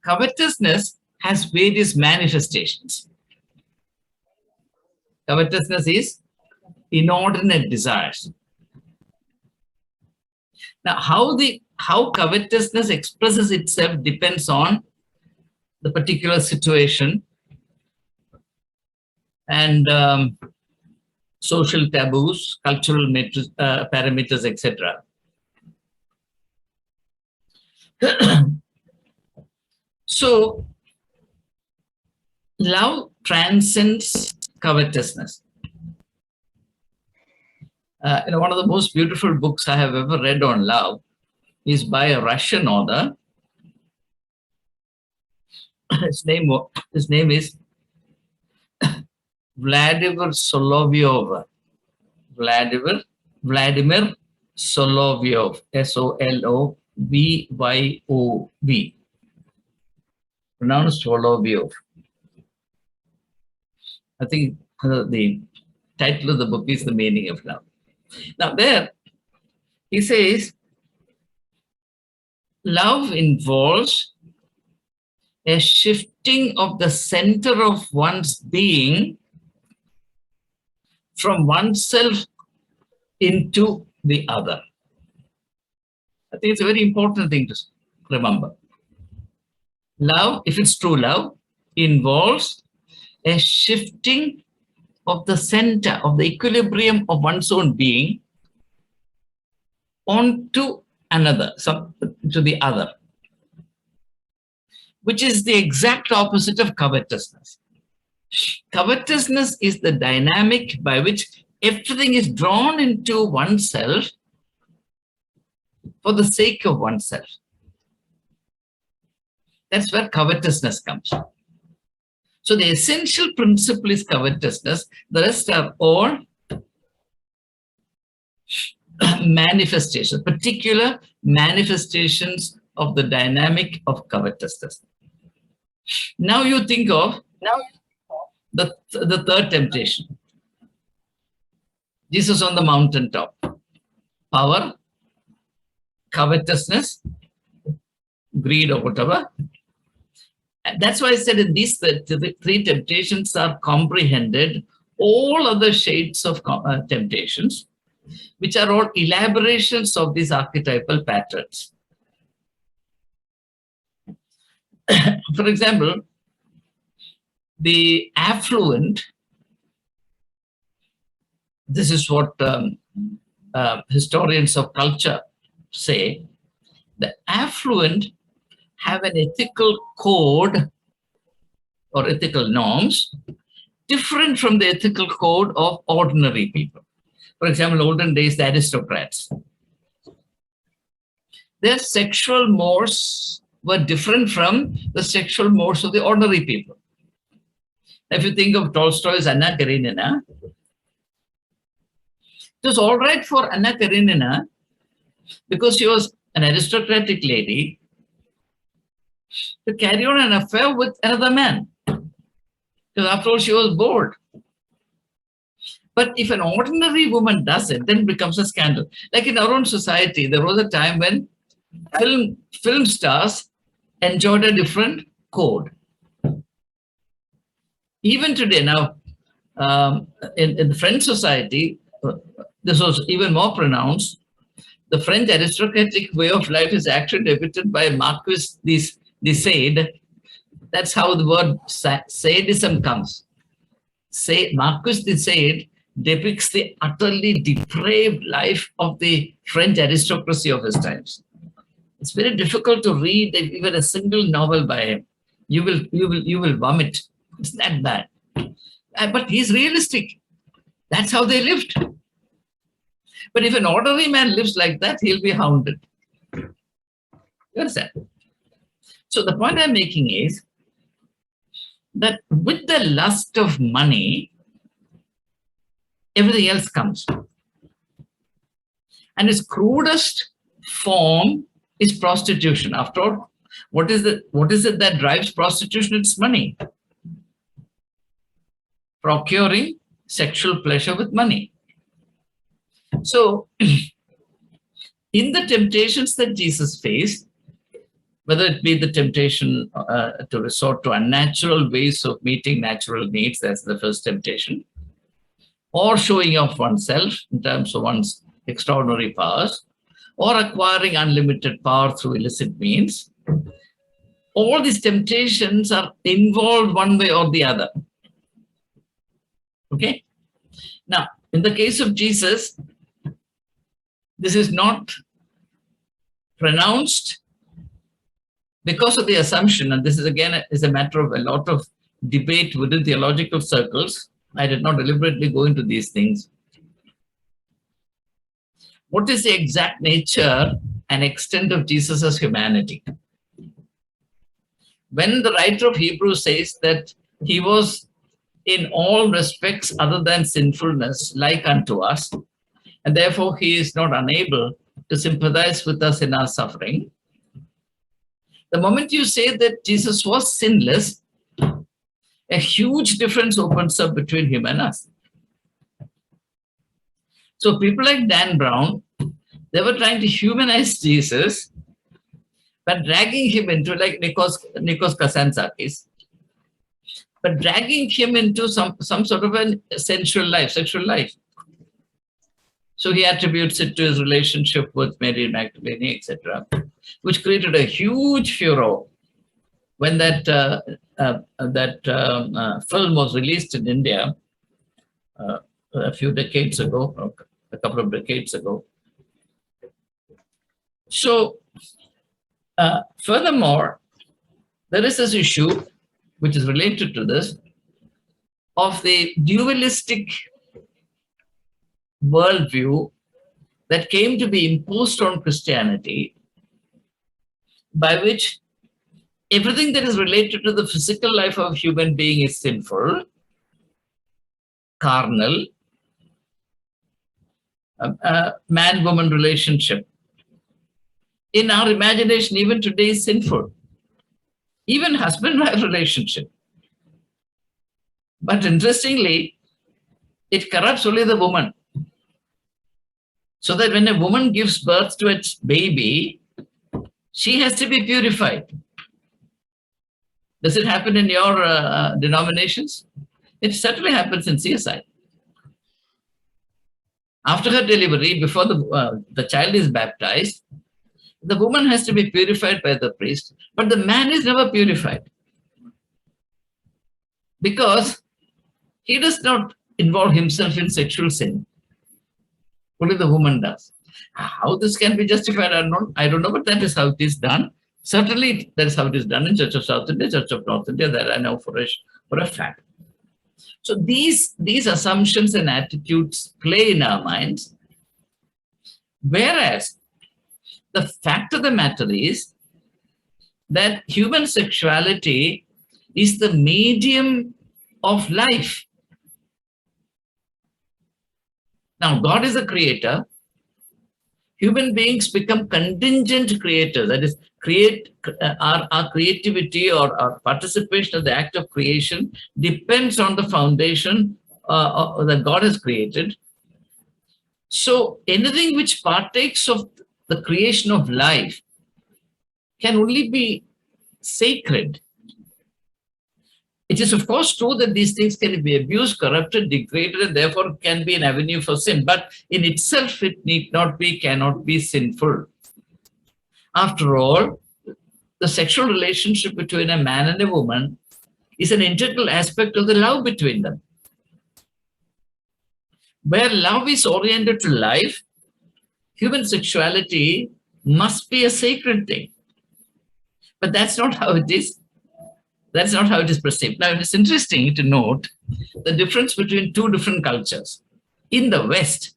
Covetousness has various manifestations. Covetousness is inordinate desires. Now, how covetousness expresses itself depends on the particular situation and social taboos, cultural parameters, etc. So, love transcends covetousness. One of the most beautiful books I have ever read on love is by a Russian author. His name is Vladimir Solovyov. Vladimir Solovyov. Solovyov. Pronounced Solovyov. I think the title of the book is The Meaning of Love. Now there, he says, love involves a shifting of the center of one's being from oneself into the other. I think it's a very important thing to remember. Love, if it's true love, involves a shifting of the center, of the equilibrium of one's own being onto another, to the other, which is the exact opposite of covetousness. Covetousness is the dynamic by which everything is drawn into oneself for the sake of oneself. That's where covetousness comes from. So the essential principle is covetousness. The rest are all manifestations, particular manifestations of the dynamic of covetousness. Now you think of the third temptation. Jesus on the mountaintop. Power, covetousness, greed, or whatever. And that's why I said in these three temptations are comprehended all other shades of temptations, which are all elaborations of these archetypal patterns. For example, the affluent, this is what historians of culture say, the affluent have an ethical code or ethical norms different from the ethical code of ordinary people. For example, in olden days, the aristocrats. Their sexual mores were different from the sexual mores of the ordinary people. If you think of Tolstoy's Anna Karenina, it was all right for Anna Karenina because she was an aristocratic lady, to carry on an affair with another man. Because after all, she was bored. But if an ordinary woman does it, then it becomes a scandal. Like in our own society, there was a time when film stars enjoyed a different code. Even today, now, in the French society, this was even more pronounced. The French aristocratic way of life is actually depicted by Marquis de Sade. That's how the word sadism comes. Marquis de Sade depicts the utterly depraved life of the French aristocracy of his times. It's very difficult to read even a single novel by him. You will vomit. It's that bad. But he's realistic. That's how they lived. But if an ordinary man lives like that, he'll be hounded. You understand? So the point I'm making is that with the lust of money, everything else comes. And its crudest form is prostitution. After all, what is it that drives prostitution? It's money. Procuring sexual pleasure with money. So, in the temptations that Jesus faced, whether it be the temptation to resort to unnatural ways of meeting natural needs, that's the first temptation, or showing off oneself in terms of one's extraordinary powers, or acquiring unlimited power through illicit means, all these temptations are involved one way or the other. Okay? Now, in the case of Jesus, this is not pronounced because of the assumption, and this is again is a matter of a lot of debate within theological circles. I did not deliberately go into these things. What is the exact nature and extent of Jesus' humanity? When the writer of Hebrews says that he was in all respects other than sinfulness, like unto us, and therefore he is not unable to sympathize with us in our suffering. The moment you say that Jesus was sinless, a huge difference opens up between him and us. So people like Dan Brown, they were trying to humanize Jesus, but dragging him into, like Nikos Kazantzakis, but dragging him into some sort of a sensual life, sexual life. So he attributes it to his relationship with Mary Magdalene, etc., which created a huge furor when that film was released in India a few decades ago, or a couple of decades ago. So, furthermore, there is this issue which is related to this of the dualistic worldview that came to be imposed on Christianity, by which everything that is related to the physical life of a human being is sinful, carnal, man-woman relationship. In our imagination, even today is sinful. Even husband-wife relationship. But interestingly, it corrupts only the woman. So that when a woman gives birth to its baby, she has to be purified. Does it happen in your denominations? It certainly happens in CSI. After her delivery, before the child is baptized, the woman has to be purified by the priest, but the man is never purified because he does not involve himself in sexual sin. Only the woman does. How this can be justified, I don't know, but that is how it is done. Certainly, that is how it is done in Church of South India, Church of North India, that I know for a fact. So these assumptions and attitudes play in our minds, whereas the fact of the matter is that human sexuality is the medium of life. Now, God is the creator. human beings become contingent creators. That is, our creativity or our participation in the act of creation depends on the foundation that God has created. So anything which partakes of the creation of life can only be sacred. It is, of course, true that these things can be abused, corrupted, degraded, and therefore can be an avenue for sin. But in itself, it need not be, cannot be sinful. After all, the sexual relationship between a man and a woman is an integral aspect of the love between them. Where love is oriented to life, human sexuality must be a sacred thing. But that's not how it is. That's not how it is perceived. Now, it's interesting to note the difference between two different cultures. In the West,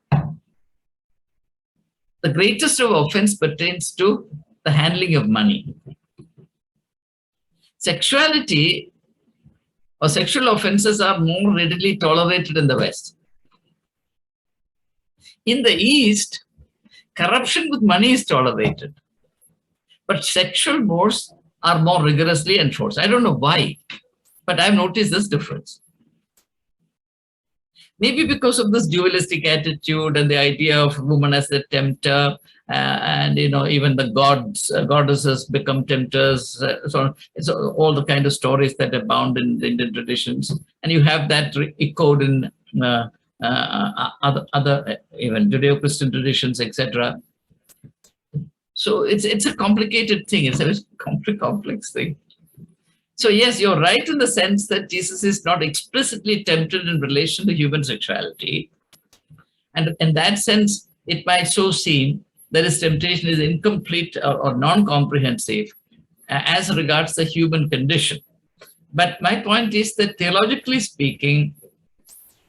the greatest of offense pertains to the handling of money. Sexuality or sexual offenses are more readily tolerated in the West. In the East, corruption with money is tolerated, but sexual mores are more rigorously enforced. I don't know why, but I've noticed this difference. Maybe because of this dualistic attitude and the idea of woman as a tempter, and even the goddesses become tempters. So all the kind of stories that abound in the Indian traditions, and you have that echoed in other even Judeo-Christian traditions, etc. So it's a complicated thing. It's a very complex thing. So yes, you're right in the sense that Jesus is not explicitly tempted in relation to human sexuality. And in that sense, it might so seem that his temptation is incomplete or non-comprehensive as regards the human condition. But my point is that theologically speaking,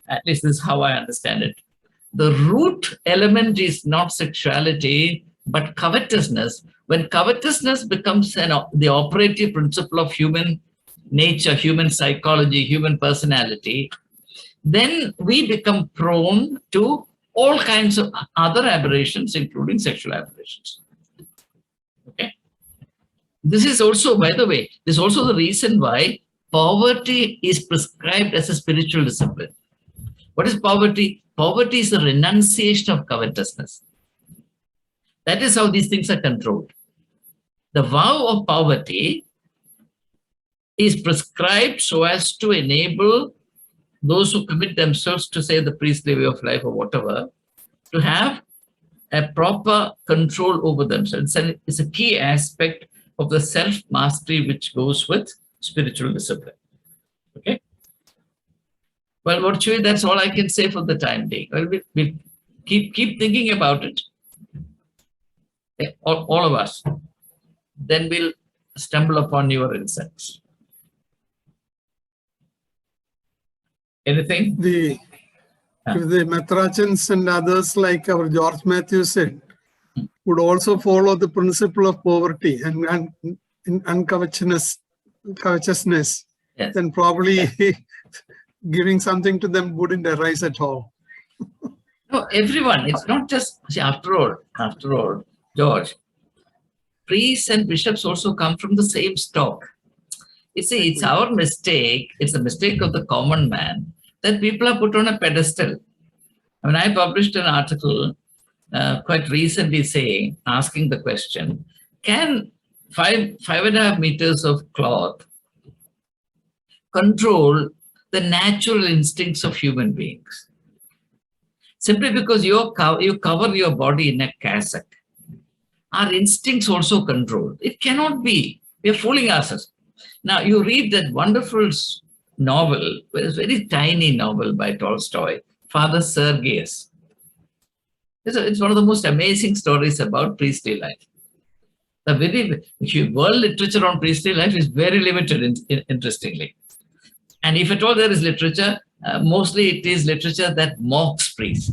at least this is how I understand it, the root element is not sexuality, but covetousness. When covetousness becomes the operative principle of human nature, human psychology, human personality, then we become prone to all kinds of other aberrations, including sexual aberrations. Okay. This is also, by the way, this is also the reason why poverty is prescribed as a spiritual discipline. What is poverty? Poverty is the renunciation of covetousness. That is how these things are controlled. The vow of poverty is prescribed so as to enable those who commit themselves to, say, the priestly way of life or whatever, to have a proper control over themselves. And it's a key aspect of the self-mastery which goes with spiritual discipline. Okay? Well, virtually, that's all I can say for the time being. Well, we'll keep thinking about it. All of us. Then we'll stumble upon your insights. Anything? If the Methrachans and others, like our George Matthews said, would also follow the principle of poverty and uncovetousness, yes, then probably giving something to them wouldn't arise at all. No, everyone. It's not just, see, after all, George, priests and bishops also come from the same stock. You see, it's our mistake, it's a mistake of the common man, that people are put on a pedestal. I mean, I published an article quite recently asking the question, can 5.5 meters of cloth control the natural instincts of human beings? Simply because you cover your body in a cassock, our instincts also controlled. It cannot be. We are fooling ourselves. Now, you read that wonderful novel, a very tiny novel by Tolstoy, Father Sergius. It's one of the most amazing stories about priestly life. The world literature on priestly life is very limited, interestingly. And if at all there is literature, mostly it is literature that mocks priests.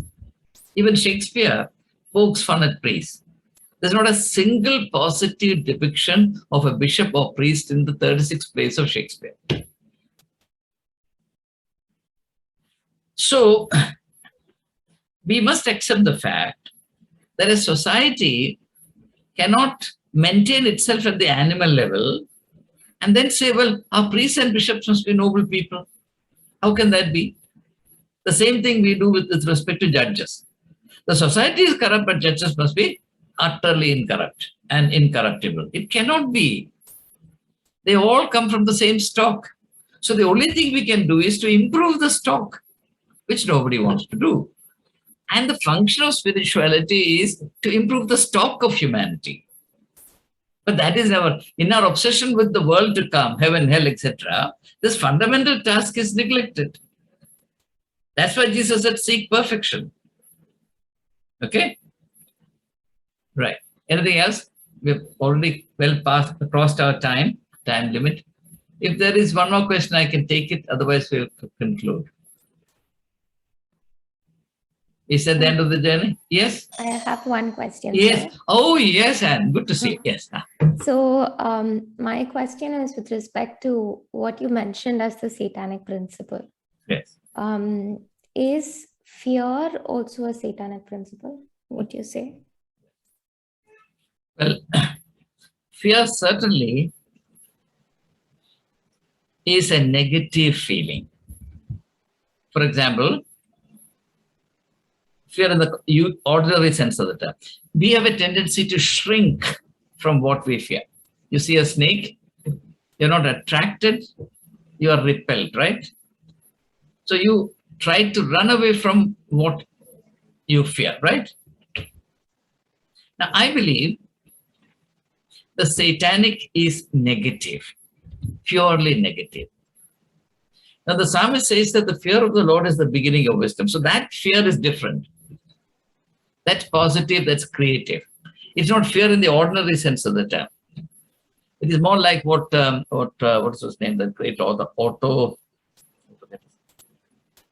Even Shakespeare pokes fun at priests. There's not a single positive depiction of a bishop or priest in the 36th plays of Shakespeare. So we must accept the fact that a society cannot maintain itself at the animal level and then say, well, our priests and bishops must be noble people. How can that be? The same thing we do with respect to judges. The society is corrupt, but judges must be utterly incorrupt and incorruptible. It cannot be. They all come from the same stock. So the only thing we can do is to improve the stock, which nobody wants to do. And the function of spirituality is to improve the stock of humanity. But that is in our obsession with the world to come, heaven, hell, etc., this fundamental task is neglected. That's why Jesus said, seek perfection. Okay? Right. Anything else? We've already crossed our time limit. If there is one more question, I can take it. Otherwise, we'll conclude. Is that the end of the journey? Yes? I have one question. Yes. Sir. Oh, yes, Anne. Good to see you. Yes. So my question is with respect to what you mentioned as the satanic principle. Yes. Is fear also a satanic principle? Would you say? Well, fear certainly is a negative feeling. For example, fear in the ordinary sense of the term. We have a tendency to shrink from what we fear. You see a snake, you're not attracted, you are repelled, right? So you try to run away from what you fear, right? Now, I believe the satanic is negative, purely negative. Now, the psalmist says that the fear of the Lord is the beginning of wisdom. So that fear is different. That's positive, that's creative. It's not fear in the ordinary sense of the term. It is more like what is his name, the great author,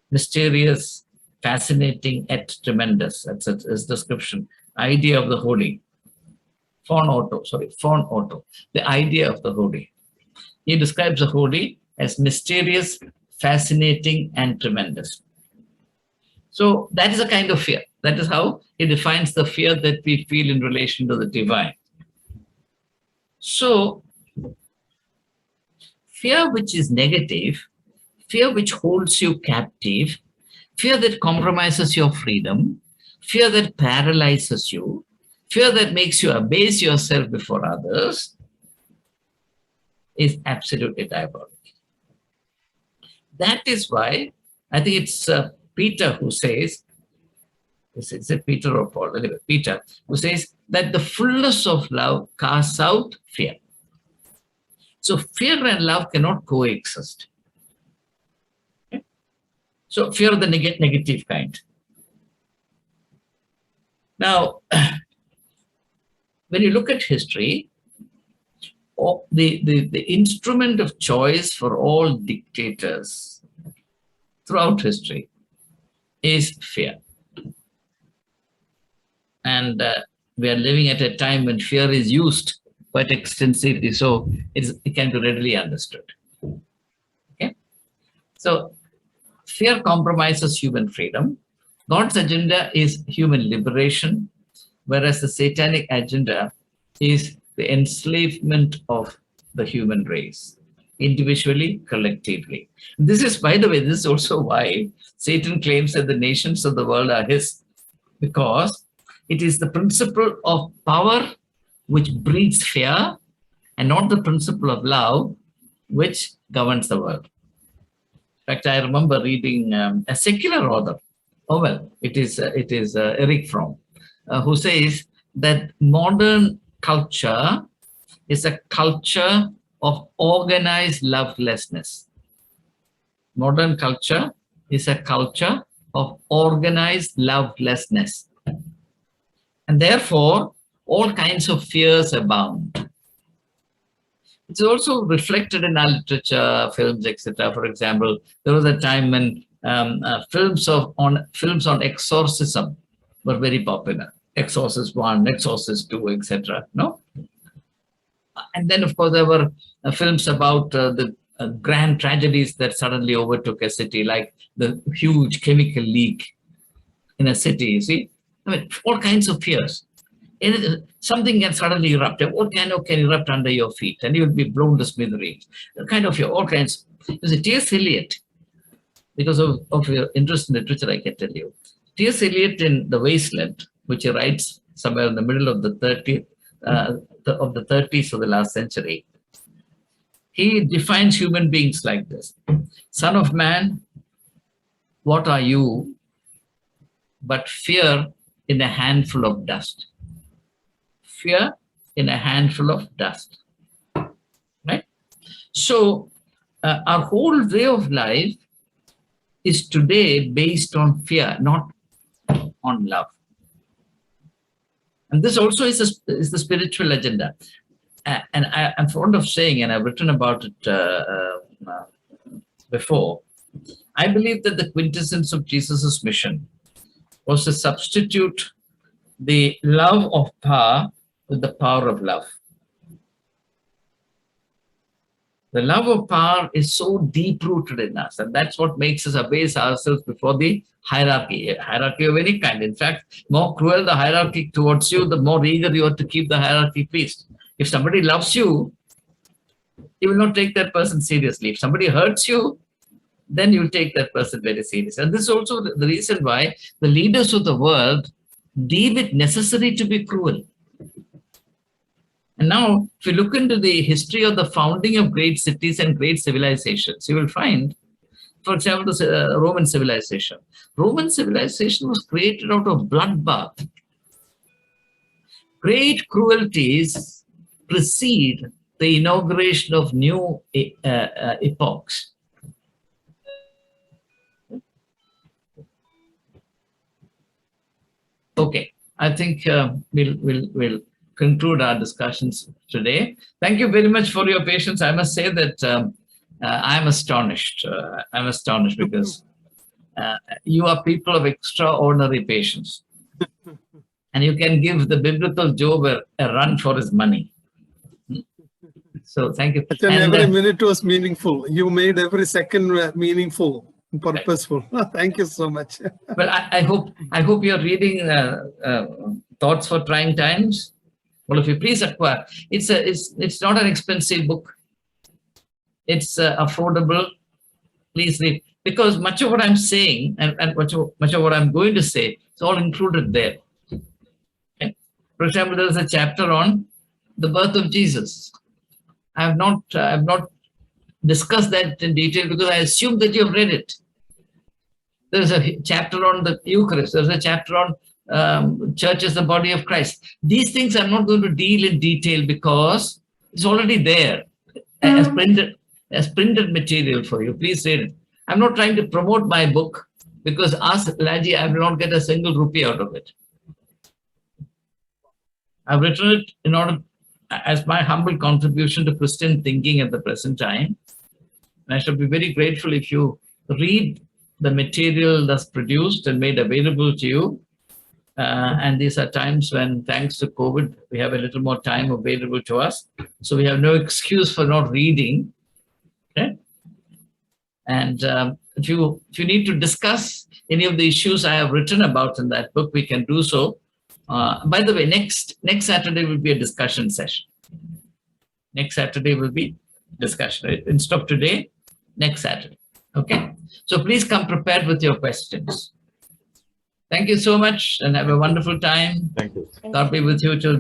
mysterious, fascinating, yet tremendous. That's his description. Idea of the holy. Fon Otto, the idea of the holy. He describes the holy as mysterious, fascinating, and tremendous. So that is a kind of fear. That is how he defines the fear that we feel in relation to the divine. So fear which is negative, fear which holds you captive, fear that compromises your freedom, fear that paralyzes you, fear that makes you abase yourself before others, is absolutely diabolical. That is why I think it's Peter who says, is it Peter or Paul? Anyway, Peter, who says that the fullness of love casts out fear. So fear and love cannot coexist. Okay? So fear of the negative kind. Now, when you look at history, the instrument of choice for all dictators throughout history is fear. And we are living at a time when fear is used quite extensively, so it can be readily understood. Okay? So fear compromises human freedom. God's agenda is human liberation, whereas the satanic agenda is the enslavement of the human race, individually, collectively. This is, by the way, this is also why Satan claims that the nations of the world are his, because it is the principle of power which breeds fear and not the principle of love which governs the world. In fact, I remember reading a secular author, it is Eric Fromm, who says that modern culture is a culture of organized lovelessness. Modern culture is a culture of organized lovelessness. And therefore, all kinds of fears abound. It's also reflected in our literature, films, etc. For example, there was a time when films on exorcism were very popular. Exorcist 1, Exorcist 2, etc. No? And then, of course, there were films about the grand tragedies that suddenly overtook a city, like the huge chemical leak in a city, you see. I mean, all kinds of fears. Something can suddenly erupt. A volcano can erupt under your feet and you'll be blown to smithereens. Kind of all kinds. You see, T.S. Eliot, because of your interest in literature, I can tell you. T.S. Eliot in The Wasteland, which he writes somewhere in the middle of the 30s of the last century, he defines human beings like this. Son of man, what are you but fear in a handful of dust? Fear in a handful of dust, right? So our whole way of life is today based on fear, not on love. And this also is the spiritual agenda. And I'm fond of saying, and I've written about it before, I believe that the quintessence of Jesus's mission was to substitute the love of power with the power of love. The love of power is so deep-rooted in us, and that's what makes us abase ourselves before the hierarchy of any kind. In fact, more cruel the hierarchy towards you, the more eager you are to keep the hierarchy pleased. If somebody loves you, you will not take that person seriously. If somebody hurts you, then you will take that person very seriously. And this is also the reason why the leaders of the world deem it necessary to be cruel. And now, if you look into the history of the founding of great cities and great civilizations, you will find, for example, the Roman civilization. Roman civilization was created out of bloodbath. Great cruelties precede the inauguration of new epochs. Okay, I think we'll conclude our discussions today. Thank you very much for your patience. I must say that I'm astonished. I'm astonished because you are people of extraordinary patience. And you can give the biblical Job a run for his money. So thank you. And every minute was meaningful. You made every second meaningful, purposeful. Thank you so much. Well, I hope you're reading Thoughts for Trying Times. Well, if you please acquire, it's not an expensive book. It's affordable. Please read, because much of what I'm saying and much of what I'm going to say is all included there. Okay? For example, there's a chapter on the birth of Jesus. I have not discussed that in detail because I assume that you have read it. There's a chapter on the Eucharist. There's a chapter on church as the body of Christ. These things I'm not going to deal in detail because it's already there as printed material for you. Please read it. I'm not trying to promote my book because Laji, I will not get a single rupee out of it. I've written it in order as my humble contribution to Christian thinking at the present time. And I shall be very grateful if you read the material that's produced and made available to you. And these are times when, thanks to COVID, we have a little more time available to us. So we have no excuse for not reading. Okay? And if you need to discuss any of the issues I have written about in that book, we can do so. By the way, next Saturday will be a discussion session. Next Saturday will be discussion. Instead of today, next Saturday. Okay? So please come prepared with your questions. Thank you so much and have a wonderful time. Thank you. God be with you till